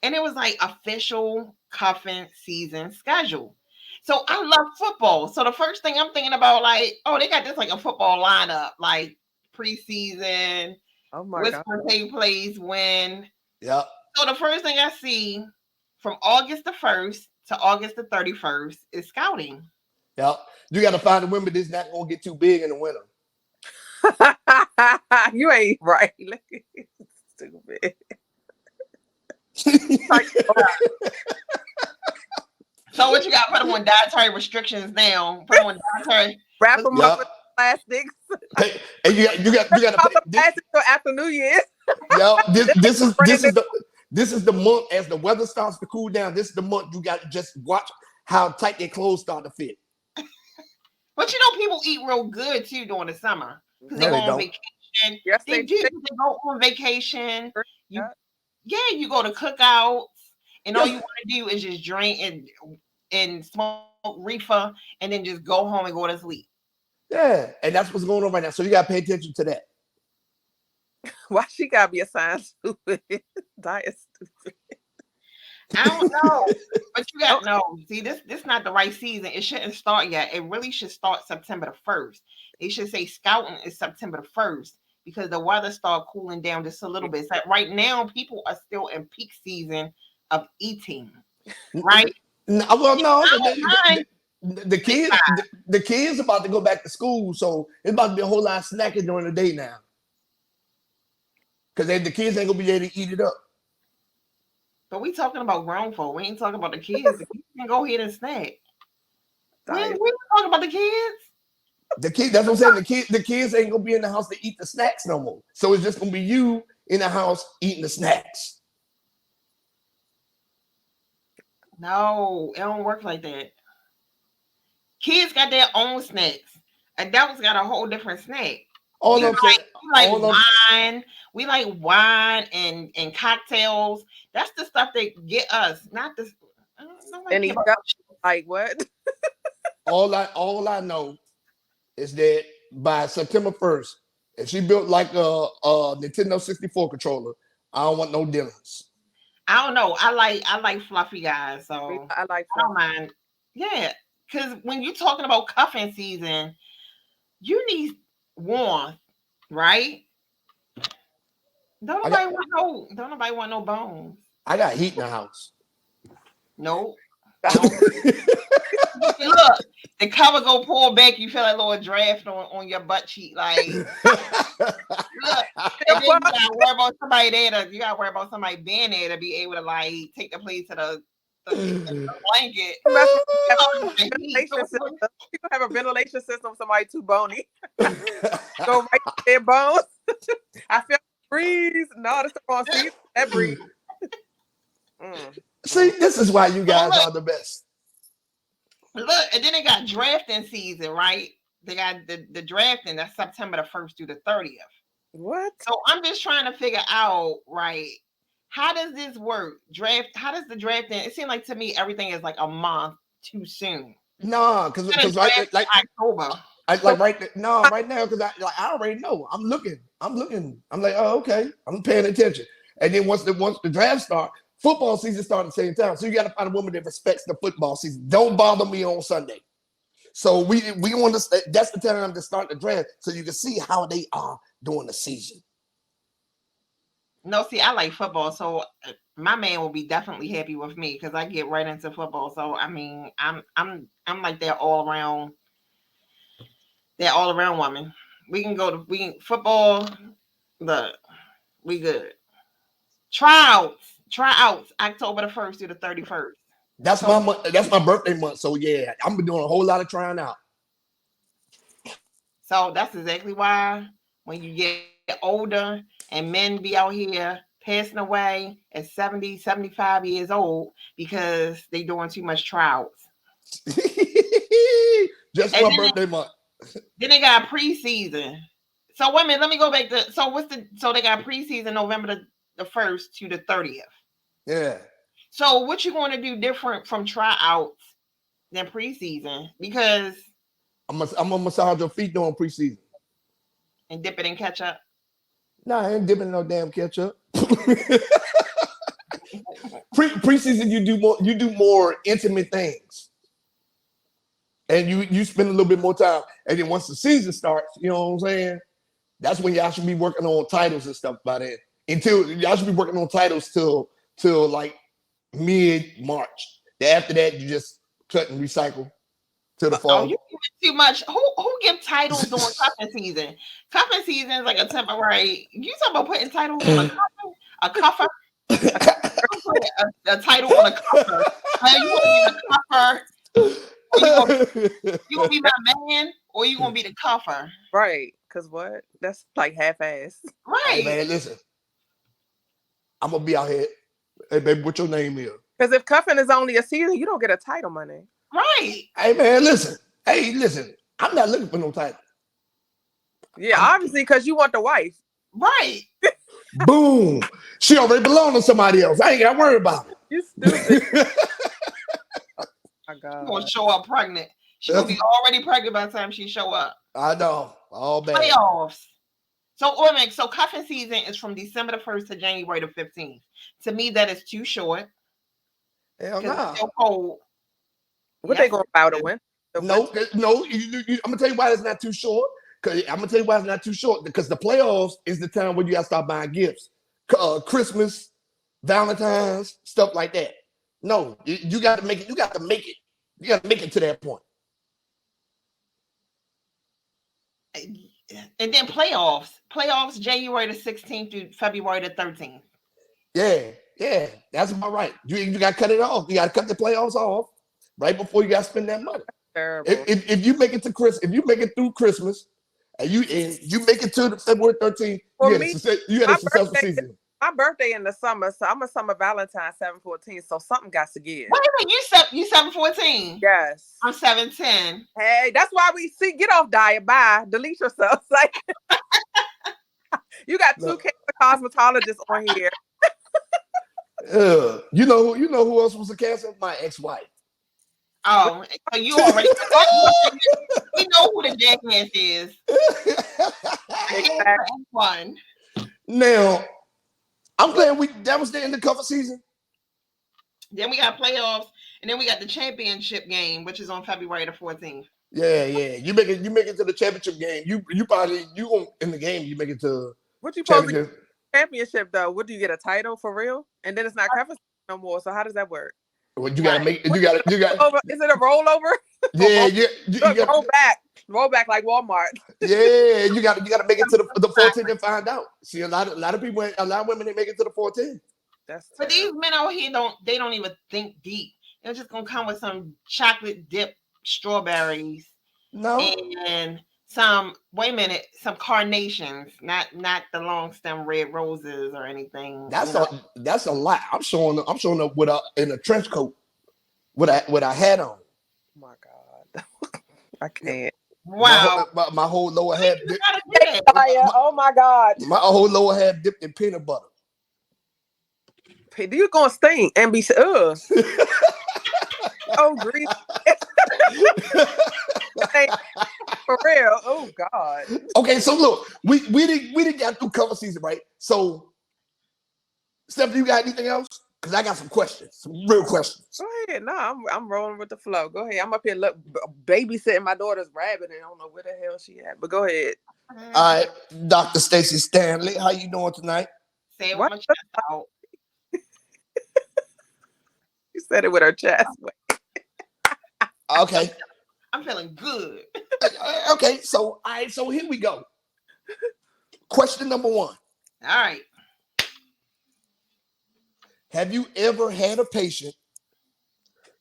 And it was like official cuffing season schedule. So I love football. So the first thing I'm thinking about, like, oh, they got this like a football lineup, like preseason. Oh my what's God. going to take place when? Yep. So the first thing I see from August the 1st to August the 31st is scouting. Yep. You got to find a women that's not going to get too big in the winter. You ain't right. Stupid. So what you got? Put them on dietary restrictions now. Put them on dietary. Wrap them up with plastics. And you got to plastic till after New Year's. Yeah, this is the month as the weather starts to cool down. This is the month you got to just watch how tight their clothes start to fit. But you know, people eat real good too during the summer because they go on vacation. Yes, they do. They go on vacation. You go to cookouts, and all you want to do is just drink and smoke reefer, and then just go home and go to sleep. Yeah, and that's what's going on right now. So you got to pay attention to that. Why she gotta be assigned stupid? Diet stupid. I don't know, but you got no. See, this not the right season. It shouldn't start yet. It really should start September the 1st. They should say scouting is September the 1st because the weather start cooling down just a little bit. It's like right now, people are still in peak season of eating, right? Well, no, the kids about to go back to school, so it's about to be a whole lot of snacking during the day now. Because the kids ain't gonna be able to eat it up. But we talking about grown folk. We ain't talking about the kids. The kids can go ahead and snack. We talking about the kids. The kids. That's what I'm saying. The kids ain't gonna be in the house to eat the snacks no more. So it's just gonna be you in the house eating the snacks. No, it don't work like that. Kids got their own snacks. Adults got a whole different snack. We like wine and cocktails. That's the stuff that get us, not this. Like what? all I know is that by September 1st, if she built like a Nintendo 64 controller, I don't want no dinners. I don't know. I like fluffy guys, so I don't mind. Yeah, because when you're talking about cuffing season, you need warmth. Right? Don't nobody want no bones. I got heat in the house. Nope. Look, the cover go pull back. You feel like a little draft on your butt cheek. Like, look, and then you gotta worry about somebody there. You gotta worry about somebody being there to be able to like take the place of blanket. People have a ventilation system. Somebody too bony. Go right to their bones. I feel breeze. No, that's the wrong season. That breeze. See, this is why you guys are the best. Look, and then they got drafting season, right? They got the drafting. That's September the 1st through the 30th. What? So I'm just trying to figure out, right? How does this work? How does the drafting? It seems like to me everything is like a month too soon. No, because like October. Right now, because I already know. I'm looking. I'm like, oh, okay. I'm paying attention. And then once the draft starts, football season starts at the same time. So you got to find a woman that respects the football season. Don't bother me on Sunday. So we want to. That's the time to start the draft, so you can see how they are during the season. No, see, I like football, so my man will be definitely happy with me because I get right into football. So I mean, I'm like that all around woman. We can go to football. Look, we good. Tryouts October the 1st through the 31st. That's my month. That's my birthday month. So yeah, I'm been doing a whole lot of trying out. So that's exactly why when you get older and men be out here passing away at 70, 75 years old because they doing too much tryouts. Just my birthday month. Then they got preseason. So wait a minute, let me go back to so they got preseason November the 1st to the 30th. Yeah. So what you going to do different from tryouts than preseason? Because I'm gonna massage your feet during preseason. And dip it in ketchup? No, I ain't dipping in no damn ketchup. Preseason, you do more intimate things. And you spend a little bit more time. And then once the season starts, you know what I'm saying? That's when y'all should be working on titles and stuff by then. Y'all should be working on titles till like mid-March. After that, you just cut and recycle to the fall. Oh, you give too much. Who give titles during cuffing season? Cuffing season is like a temporary. You talking about putting titles on a cuffer? A title on a cuffer. You gonna be the cuffer? You gonna be my man, or you gonna be the cuffer? Right? Because what? That's like half-ass. Right, hey, man. Listen, I'm gonna be out here. Hey, baby, what your name is? Because if cuffing is only a season, you don't get a title money. Right. Hey, man, listen. Hey, listen. I'm not looking for no title. Yeah, obviously, because you want the wife. Right. Boom. She already belongs to somebody else. I ain't got to worry about it. You stupid. My God. She's going to show up pregnant. She's going to be already pregnant by the time she show up. I know. All bad. Playoffs. So cuffing season is from December the 1st to January the 15th. To me, that is too short. Hell no. It's so cold. What they going to bow to win? No. I'm gonna tell you why it's not too short. Because the playoffs is the time when you gotta start buying gifts, Christmas, Valentine's, stuff like that. No, you got to make it. You got to make it. You got to make it to that point. And then playoffs January the 16th through February the 13th. Yeah, that's about right. You got to cut it off. You got to cut the playoffs off right before you got to spend that money. Terrible. If you make it to Christmas, if you make it through Christmas, and you make it to the February 13th, you had a successful season. My birthday in the summer, so I'm a summer Valentine 7/14, so something got to give. Wait a minute, you 7/14? Yes. I'm 7/10. Hey, that's why we see. Get off diet. Bye. Delete yourself. Like you got two cancer cosmetologists on here. You know who else was a cancer? My ex-wife. Oh, so you already we know who the Jackass is. Exactly. Now, I'm glad that was the end of cover season. Then we got playoffs, and then we got the championship game, which is on February the 14th. Yeah. You make it to the championship game. You in the game. You make it to what you supposed to championship though? What do you get a title for real? And then it's not cover no more. So how does that work? Well, you gotta make. You got. Is it a rollover? Yeah. You roll back like Walmart. Yeah, you got to make it to the 14th and find out. See, a lot of women they make it to the 14th. But these men out here don't even think deep. They're just gonna come with some chocolate dip strawberries. No. And some some carnations, not the long stem red roses or anything. That's a lie. I'm showing up with in a trench coat with a hat on. Oh my God. I can't. Wow. My whole lower half oh my God. My whole lower half dipped in peanut butter. You gonna stink and be oh greasy. For real. Oh God. Okay, so look, we didn't get through cover season, right? So Stephanie, you got anything else? Because I got some questions, some real questions. Go ahead. No, I'm rolling with the flow. Go ahead. I'm up here babysitting my daughter's rabbit and I don't know where the hell she at. But go ahead. All right, Dr. Stacey Stanley, how you doing tonight? Say it with my chest out. You said it with her chest. Okay. I'm feeling good. Okay, so all right, so here we go. Question number 1. All right. Have you ever had a patient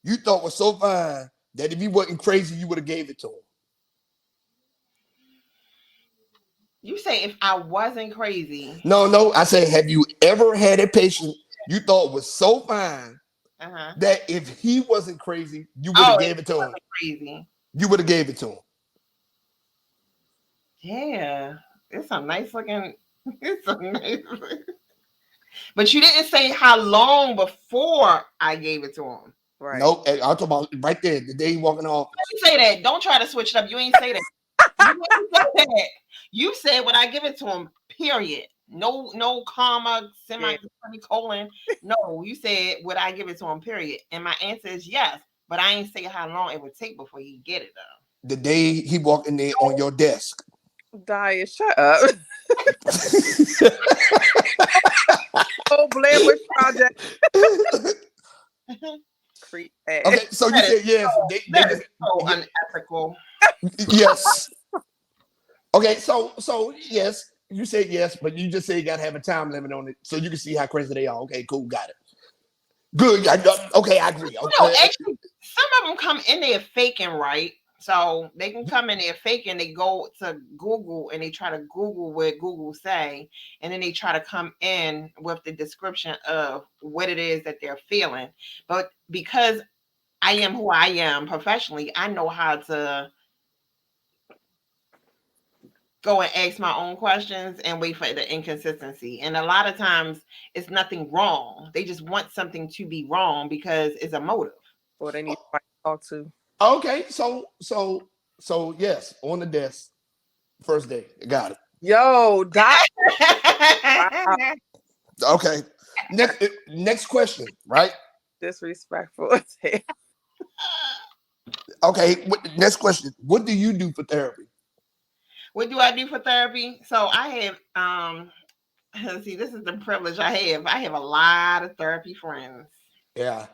you thought was so fine that if he wasn't crazy, you would have gave it to him? You say if I wasn't crazy. No. I say, have you ever had a patient you thought was so fine that if he wasn't crazy, you would have gave it to him? Crazy. You would have gave it to him. Yeah, it's a nice looking. It's a nice. But you didn't say how long before I gave it to him. Right. Nope. I'm talking about right there, the day he walking off. You say that. Don't try to switch it up. You ain't say that. You said when I give it to him, period. No comma, semicolon. No, you said would I give it to him, period. And my answer is yes. But I ain't say how long it would take before he get it though. The day he walked in there on your desk. Daya, shut up. Oh, Blair Witch Project. Okay, so you said yes. That is so unethical. Yes. Okay, so yes, you said yes, but you just say you gotta have a time limit on it so you can see how crazy they are. Okay, cool, got it. Good. Okay, I agree. Okay. No, actually, some of them come in there faking, right? So they can come in there faking. They go to Google and they try to Google what Google say, and then they try to come in with the description of what it is that they're feeling. But because I am who I am professionally, I know how to go and ask my own questions and wait for the inconsistency. And a lot of times it's nothing wrong. They just want something to be wrong because it's a motive. Or they need to talk to. Okay, so yes, on the desk, first day, got it. Yo, Doc. Okay, next question, right? Disrespectful. Okay, next question. What do you do for therapy? What do I do for therapy? So I have see, this is the privilege I have. I have a lot of therapy friends. Yeah.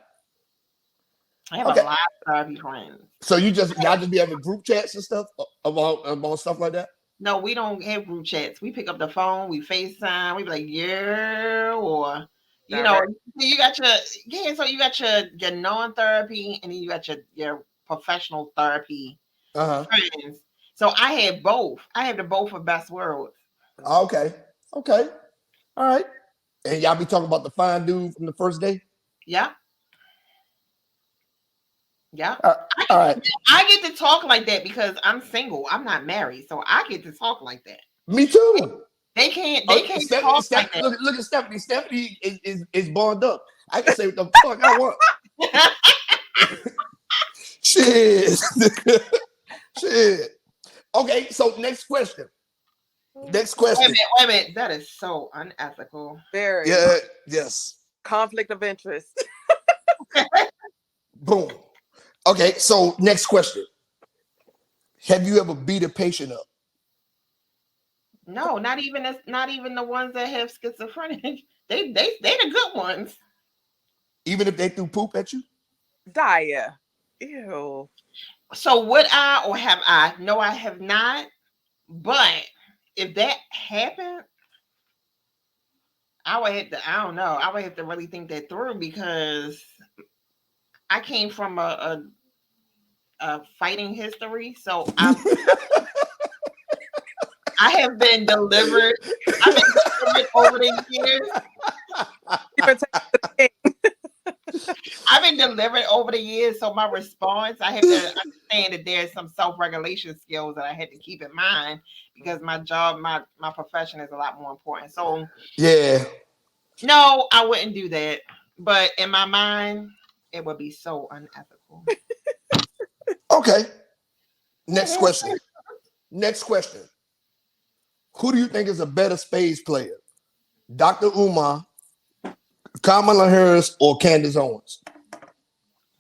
I have a lot of therapy friends. So y'all just be having group chats and stuff about stuff like that? No, we don't have group chats. We pick up the phone, we FaceTime, we be like, yeah, or you know, you got so you got your non-therapy and then you got your professional therapy friends. So I have both. I have the both of best worlds. Okay. All right. And y'all be talking about the fine dude from the first day? Yeah. Yeah. All right. I get to talk like that because I'm single. I'm not married. So I get to talk like that. Me too. They can't talk like that. Look at Stephanie. Stephanie is bonded up. I can say what the fuck I want. Shit. Shit. Okay, so next question. Wait a minute. That is so unethical. Very. Yeah, yes. Conflict of interest. Boom. Okay, so next question. Have you ever beat a patient up? No, not even the ones that have schizophrenia. They the good ones. Even if they threw poop at you? Daya. Ew. So would I or have I? No, I have not. But if that happened, I would have to. I don't know. I would have to really think that through because I came from a fighting history, so I have been delivered. I've been delivered over the years. I've been delivered over the years, so my response, I have to understand that there's some self-regulation skills that I had to keep in mind because my job, my profession is a lot more important. So yeah, no, I wouldn't do that. But in my mind, it would be so unethical. Okay. Next question. Who do you think is a better spades player? Dr. Umar, Kamala Harris, or Candace Owens?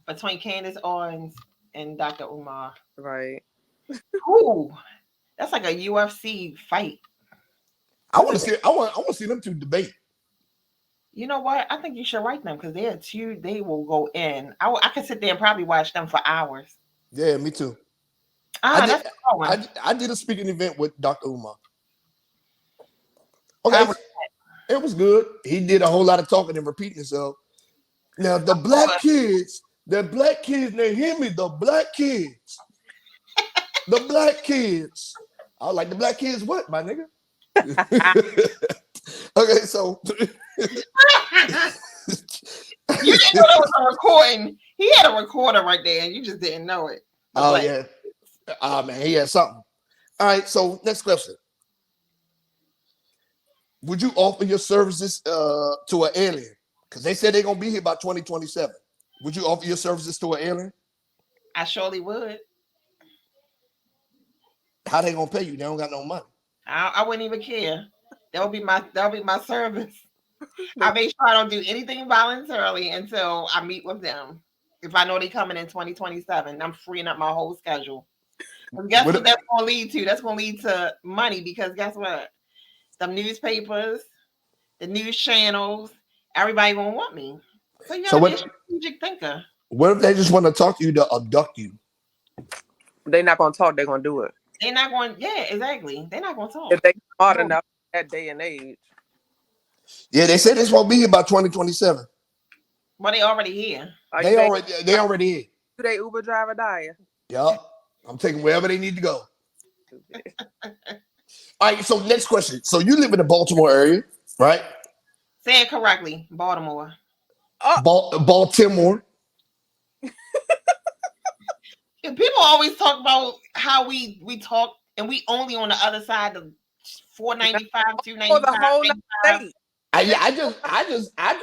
Between Candace Owens and Dr. Umar. Right. Ooh, that's like a UFC fight. I want to see them two debate. You know what? I think you should write them because they will go in. I could sit there and probably watch them for hours. Yeah, me too. I did a speaking event with Dr. Umar. Okay, it was good. He did a whole lot of talking and repeating himself. Now the black kids, now hear me, the black kids. I was like, the black kids what, my nigga? Okay, so you didn't know that was a recording. He had a recorder right there, and you just didn't know it. Oh yeah. Oh man, he had something. All right, so next question. Would you offer your services to an alien? Because they said they're gonna be here by 2027. Would you offer your services to an alien? I surely would. How they gonna pay you? They don't got no money. I wouldn't even care. That'll be my service. I make sure I don't do anything voluntarily until I meet with them. If I know they coming in 2027, I'm freeing up my whole schedule. And guess what that's gonna lead to? That's gonna lead to money because guess what? The newspapers, the news channels, everybody gonna want me. So you gotta be a strategic thinker. What if they just want to talk to you to abduct you? They're not gonna talk, they're gonna do it. They're not going, yeah, exactly. They're not gonna talk. If they smart enough that day and age. Yeah, they said this won't be here by 2027. Well, they already here. They already here. Do they Uber driver die? Yup. I'm taking wherever they need to go. All right, so next question. So you live in the Baltimore area, right? Say it correctly. Baltimore. Baltimore. People always talk about how we talk and we only on the other side of 495, 295. The whole state. I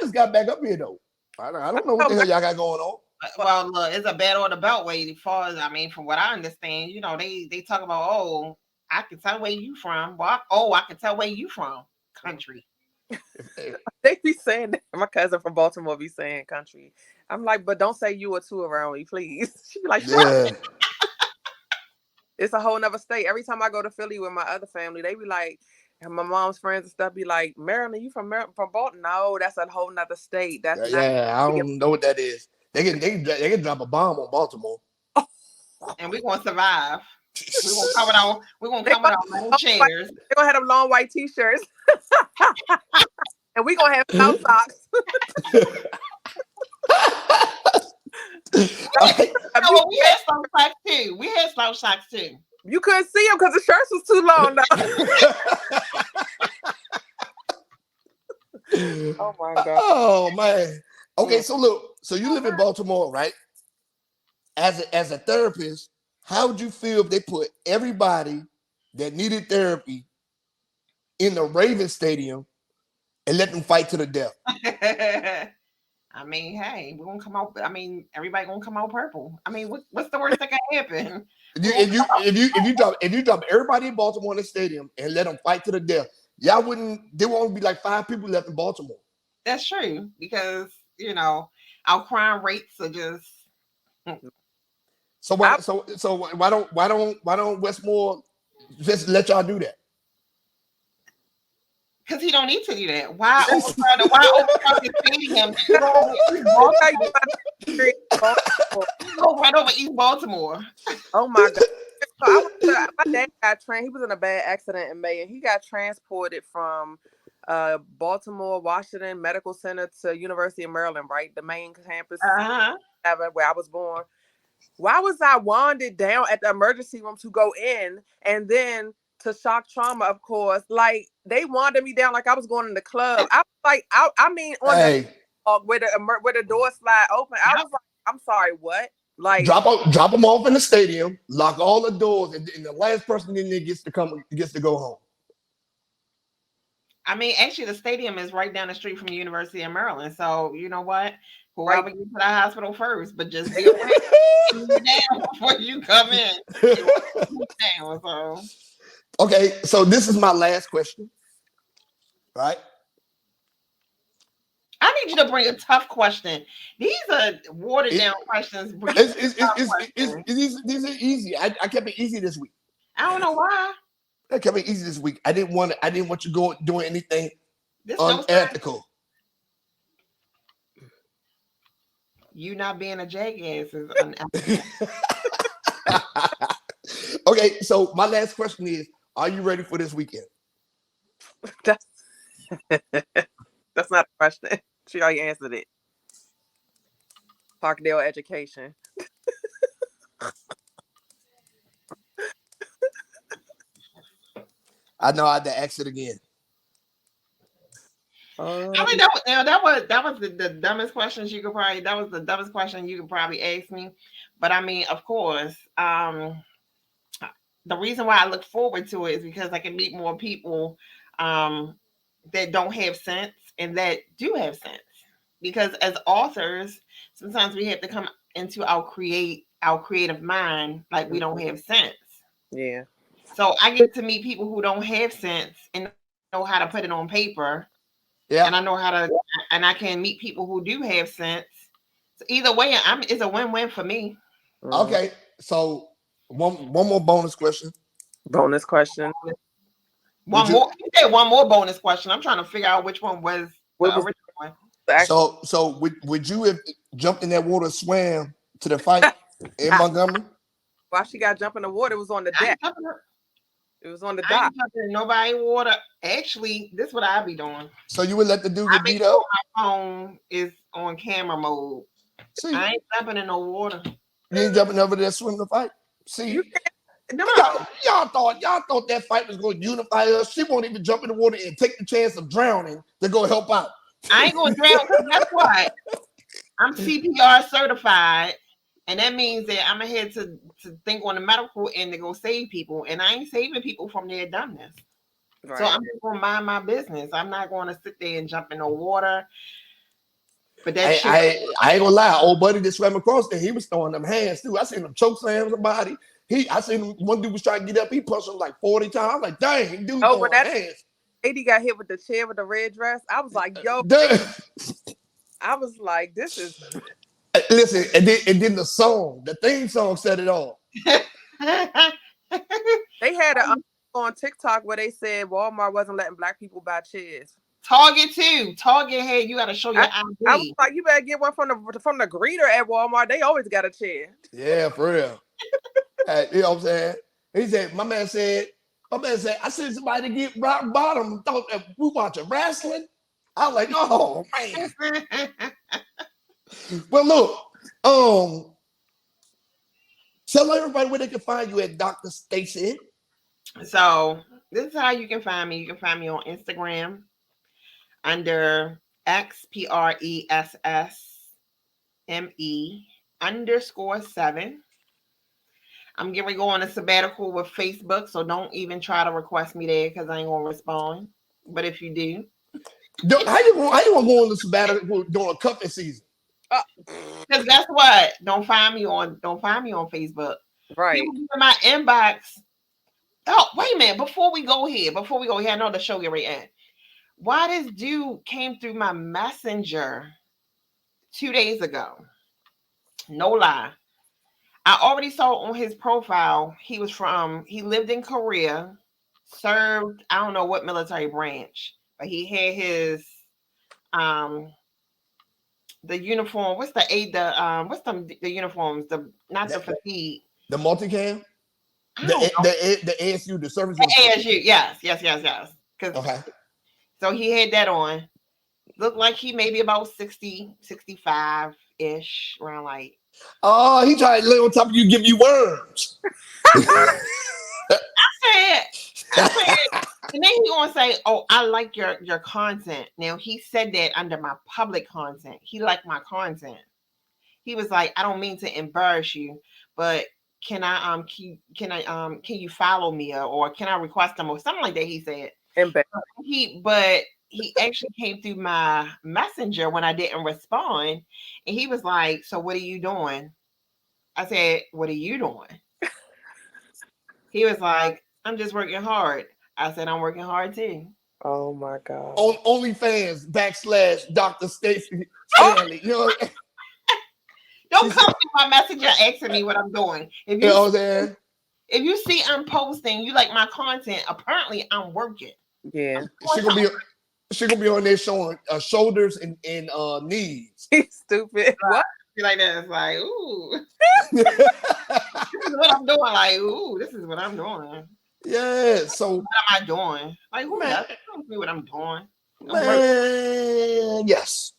just got back up here though. I don't know what the hell y'all got going on. Well, look, it's a battle of the beltway. As far as from what I understand, they talk about I can tell where you from. Well, I can tell where you from. Country. They be saying that. My cousin from Baltimore be saying country. I'm like, but don't say you or two around me, please. She be like, yeah. It's a whole nother state. Every time I go to Philly with my other family, they be like, and my mom's friends and stuff be like, Maryland, you from Baltimore? No, that's a whole nother state. That's I don't know what that is. They can drop a bomb on Baltimore. And we're gonna survive. We're gonna come with our long chairs. They're gonna have them long white t-shirts. And we're gonna have slouch socks. We had slouch socks too. You couldn't see them because the shirts was too long though. Oh my God. Oh man. Okay, so look, so you live in Baltimore, right? As a therapist, how would you feel if they put everybody that needed therapy in the Ravens Stadium and let them fight to the death? Hey, we're gonna come out. Everybody gonna come out purple. What's the worst that can happen? If you drop everybody in Baltimore in the stadium and let them fight to the death, there won't be like 5 people left in Baltimore. That's true because our crime rates are just. So why don't Westmore just let y'all do that? Because he don't need to do that. Why overcrowd the stadium? Go right over East Baltimore. Oh my God. My dad got he was in a bad accident in May and he got transported from Baltimore, Washington Medical Center to University of Maryland, right? The main campus where I was born. Why was I wanded down at the emergency room to go in, and then to shock trauma, of course, like they wanded me down like I was going in the club. I was like, I mean, on the where the door slide open, I was like, I'm sorry, what? Like drop them off in the stadium, lock all the doors, and the last person in there gets to go home. I mean, actually, the stadium is right down the street from the University of Maryland. So you know what? Whoever gets to the hospital first, but just be aware before you come in. Okay, so this is my last question, right? I need you to bring a tough question. These are watered down questions. These are easy. I kept it easy this week. I don't know why. I kept it easy this week. I didn't want you doing anything unethical. You not being a jackass is unethical. Okay, so my last question is: are you ready for this weekend? That's not a question. She already answered it. Parkdale education. I know I had to ask it again. I mean, that was the dumbest questions you could probably. That was the dumbest question you could probably ask me. But I mean, of course, the reason why I look forward to it is because I can meet more people that don't have sense and that do have sense. Because as authors, sometimes we have to come into our creative mind like we don't have sense. Yeah. So I get to meet people who don't have sense and know how to put it on paper. Yeah. And I know how to, and I can meet people who do have sense. So either way, it's a win-win for me. Okay. So one more bonus question. Bonus question. One more bonus question. I'm trying to figure out which one was the original one. So would you have jumped in that water, swam to the fight in Montgomery? Why she got to jump in the water? It was on the deck. It was on the dock. I ain't jumping in nobody water. Actually, this is what I be doing. So you would let the dude get beat up? My phone is on camera mode. See, I ain't jumping in no water. You ain't jumping over there swim the fight? See, y'all thought that fight was going to unify us. She won't even jump in the water and take the chance of drowning to go help out. I ain't going to drown because guess what? I'm CPR certified, and that means that I'm ahead to think on the medical end to go save people, and I ain't saving people from their dumbness. Right. So I'm just going to mind my business. I'm not going to sit there and jump in the water. But that I ain't gonna lie, old buddy that swam across there, he was throwing them hands too. I seen him choke slam somebody. I seen him, one dude was trying to get up, he punched him like 40 times. I'm like, dang, dude, throwing hands. Lady got hit with the chair with the red dress. I was like, yo. I was like, this is. Listen, and then the song, the theme song said it all. They had on TikTok where they said Walmart wasn't letting black people buy chairs. Target too. Target, hey, you got to show your ID. I was like, you better get one from the greeter at Walmart. They always got a chair. Yeah, for real. You know what I'm saying? He said, my man said, I seen somebody get rock bottom, thought that we watching wrestling. I was like, oh man. Well, look, tell everybody where they can find you at Dr. Stacey. So this is how you can find me. You can find me on Instagram under XPRESSME_7. I'm getting ready to go on a sabbatical with Facebook, so don't even try to request me there because I ain't gonna respond. But if you do, how you want to go on the sabbatical during cuffing season? Because guess what? Don't find me on Facebook. Right. People in my inbox. Oh, wait a minute. Before we go here, I know the show get right at. Why this dude came through my messenger 2 days ago? No lie. I already saw on his profile he lived in Korea, served, I don't know what military branch, but he had his the uniform. What's the uniforms? The fatigue. The multicam? The ASU, the service. The ASU, yes. Okay. So he had that on. Looked like he maybe about 60, 65-ish, around like. Oh, he tried to lay on top of you, give you worms. I said, and then he gonna say, "Oh, I like your content." Now he said that under my public content. He liked my content. He was like, "I don't mean to embarrass you, but can you follow me or can I request them or something like that?" He said. He actually came through my messenger when I didn't respond, and he was like, "So what are you doing?" I said, "What are you doing?" He was like, "I'm just working hard." I said, "I'm working hard too." Oh my God. On OnlyFans / Dr. Stacey Stanley. You know, don't come through my messenger asking me what I'm doing. If you, know what I'm saying? If you see I'm posting, you like my content. Apparently, I'm working. Yeah, she gonna be on there showing shoulders and knees. Stupid. What? Like that? It's like, ooh, this is what I'm doing. Like, ooh, this is what I'm doing. Yeah. So what am I doing? Like, who does me what I'm doing? Man, yes.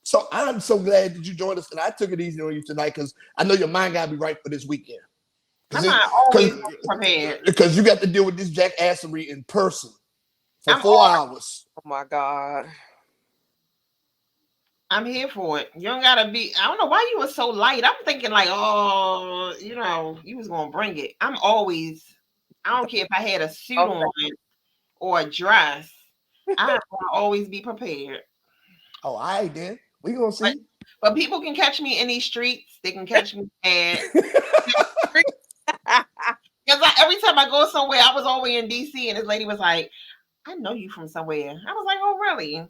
So I'm so glad that you joined us, and I took it easy on you tonight because I know your mind gotta be right for this weekend. I'm not always prepared because you got to deal with this jackassery in person for 4 hours. Oh my God. I'm here for it. You don't gotta be. I don't know why you were so light. I'm thinking like, oh, you was gonna bring it. I don't care if I had a suit on or a dress. I will always be prepared. Oh, all right, then. We gonna see. But people can catch me in these streets. They can catch me at. Because every time I go somewhere, I was always in DC, and this lady was like, "I know you from somewhere." I was like, "Oh, really?"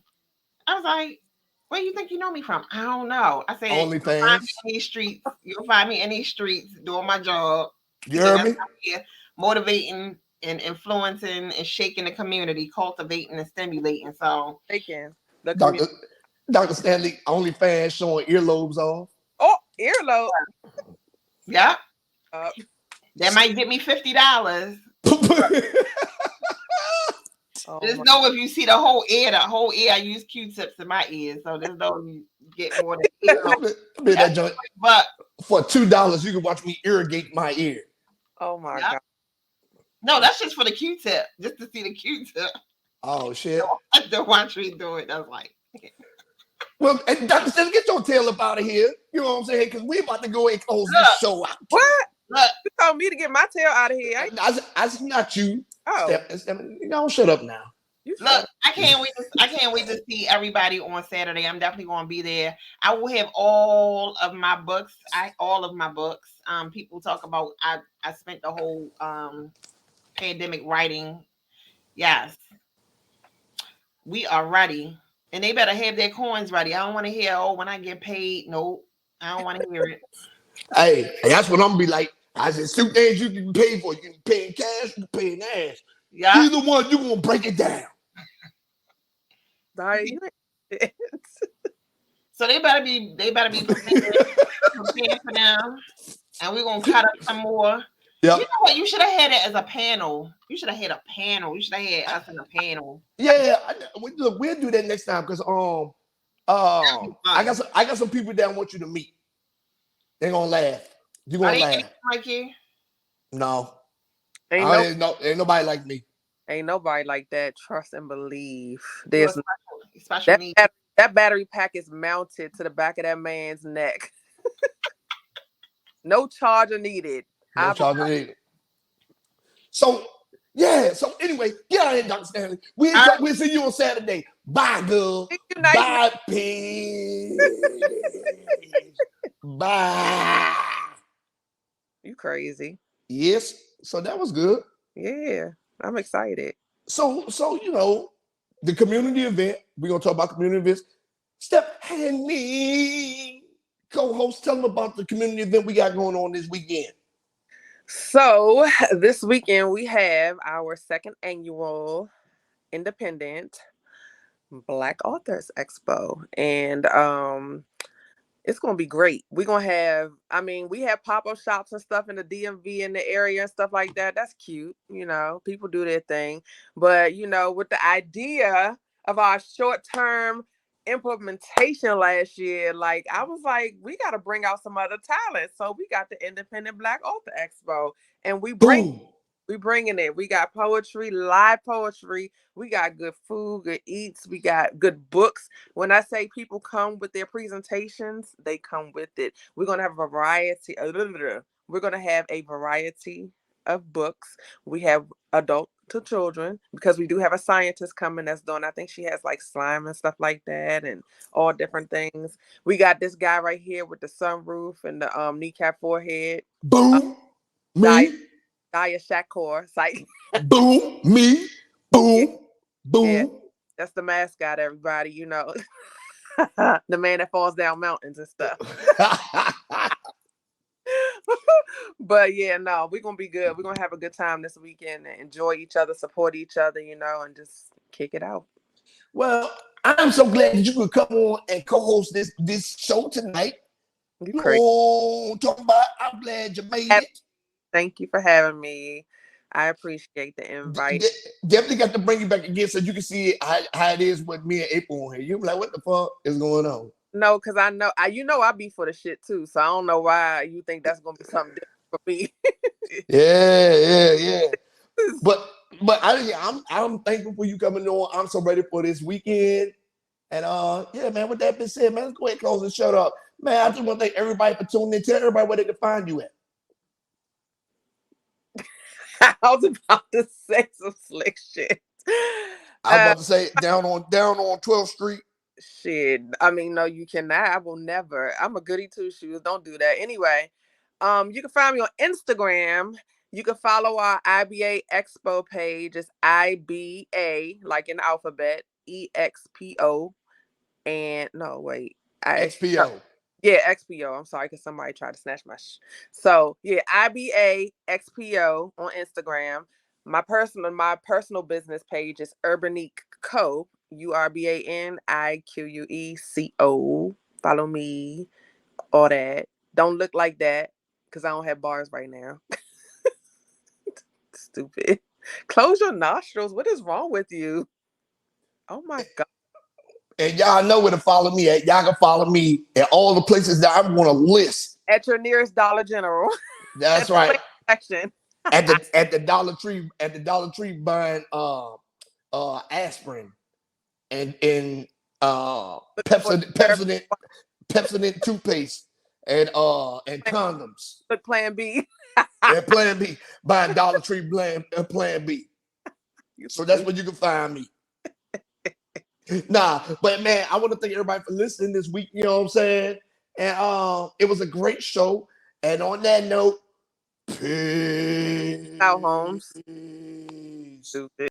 I was like, "Where do you think you know me from?" I don't know. I said, OnlyFans. You'll find me in these streets doing my job. You heard me? Here, motivating and influencing and shaking the community, cultivating and stimulating. So, Dr. Stanley, OnlyFans showing earlobes off. Oh, earlobe. Yeah. That might get me $50. There's no if you see the whole ear, I use Q-tips in my ears, so there's no you get more than that joint. But for $2, you can watch me irrigate my ear. Oh my God. No, that's just for the Q-tip, just to see the Q-tip. Oh shit! To watch me do it, that's like. Well, Dr. Stanley, get your tail up out of here. You know what I'm saying? Because we're about to go and close this show out. What? Look, you told me to get my tail out of here. I said not you. Oh, don't shut up now. Look, I can't wait to see everybody on Saturday. I'm definitely going to be there. I will have all of my books. People talk about I spent the whole pandemic writing. Yes, we are ready, and they better have their coins ready. I don't want to hear, "Oh, when I get paid." Nope, I don't want to hear it. Hey, that's what I'm gonna be like. I said, two things you can pay for. You can pay in cash, you can pay in ass. Yeah. Either one, you're gonna break it down. So they better be prepared for them. And we're gonna cut up some more. Yep. You know what? You should have had it as a panel. You should have had a panel. You should have had us in a panel. Yeah, we'll do that next time because I got some people that I want you to meet. They're gonna laugh. You gonna laugh? Like you? No. Ain't nobody like me. Ain't nobody like that. Trust and believe. There's that battery pack is mounted to the back of that man's neck. No charger needed. So anyway, get out of here, Dr. Stanley. We'll see you on Saturday. Bye, girl. Bye, peace. Bye. You crazy. Yes. So that was good. Yeah. I'm excited. So the community event, we're going to talk about community events. Stephanie, co-host, tell them about the community event we got going on this weekend. So this weekend we have our second annual independent Black Authors Expo. And it's going to be great. We're going to have, we have pop-up shops and stuff in the DMV in the area and stuff like that. That's cute. People do their thing. But, with the idea of our short-term implementation last year, like I was like, we got to bring out some other talent. So we got the Independent Black Author Expo, and we bringing it. We got poetry, live poetry. We got good food, good eats. We got good books. When I say people come with their presentations, they come with it. We're gonna have a variety. We're gonna have a variety of books. We have adult to children, because we do have a scientist coming that's doing, I think she has like slime and stuff like that and all different things. We got this guy right here with the sunroof and the kneecap forehead. Boom. Me. Daya Shakur. Like, boom. Me. Boom. Yeah. Boom. Yeah. That's the mascot, everybody, the man that falls down mountains and stuff. But yeah, no, we're gonna be good. We're gonna have a good time this weekend and enjoy each other, support each other, and just kick it out. Well, I'm so glad that you could come on and co-host this show tonight. You crazy. Talking about, I'm glad you made it. Thank you for having me. I appreciate the invite. Definitely got to bring you back again so you can see how it is with me and April on here. You'll be like, what the fuck is going on? No, because I know I be for the shit too. So I don't know why you think that's gonna be something different for me. Yeah. But I'm thankful for you coming on. I'm so ready for this weekend. And yeah, man, with that being said, man, let's go ahead and close and shut up. Man, I just want to thank everybody for tuning in. Tell everybody where they can find you at. I was about to say some slick shit. I was about to say down on 12th Street. Shit. I mean, no, you cannot. I will never. I'm a goody two shoes. Don't do that. Anyway, you can find me on Instagram. You can follow our IBA Expo page. It's IBA, like in the alphabet, EXPO. And no, wait. XPO. Yeah, XPO. I'm sorry, because somebody tried to snatch my So yeah, IBA XPO on Instagram. My personal business page is Urbanique Co. URBANIQUECO. Follow me. All that. Don't look like that, because I don't have bars right now. Stupid. Close your nostrils. What is wrong with you? Oh my God. And y'all know where to follow me at. Y'all can follow me at all the places that I'm going to list. At your nearest Dollar General. That's right. Section. at the Dollar Tree, buying aspirin and Pepsodent toothpaste and condoms. But Plan B. And Plan B, buying Dollar Tree Plan B. So that's where you can find me. Nah, but man, I want to thank everybody for listening this week. You know what I'm saying? And it was a great show. And on that note, peace. Out, Holmes. Stupid.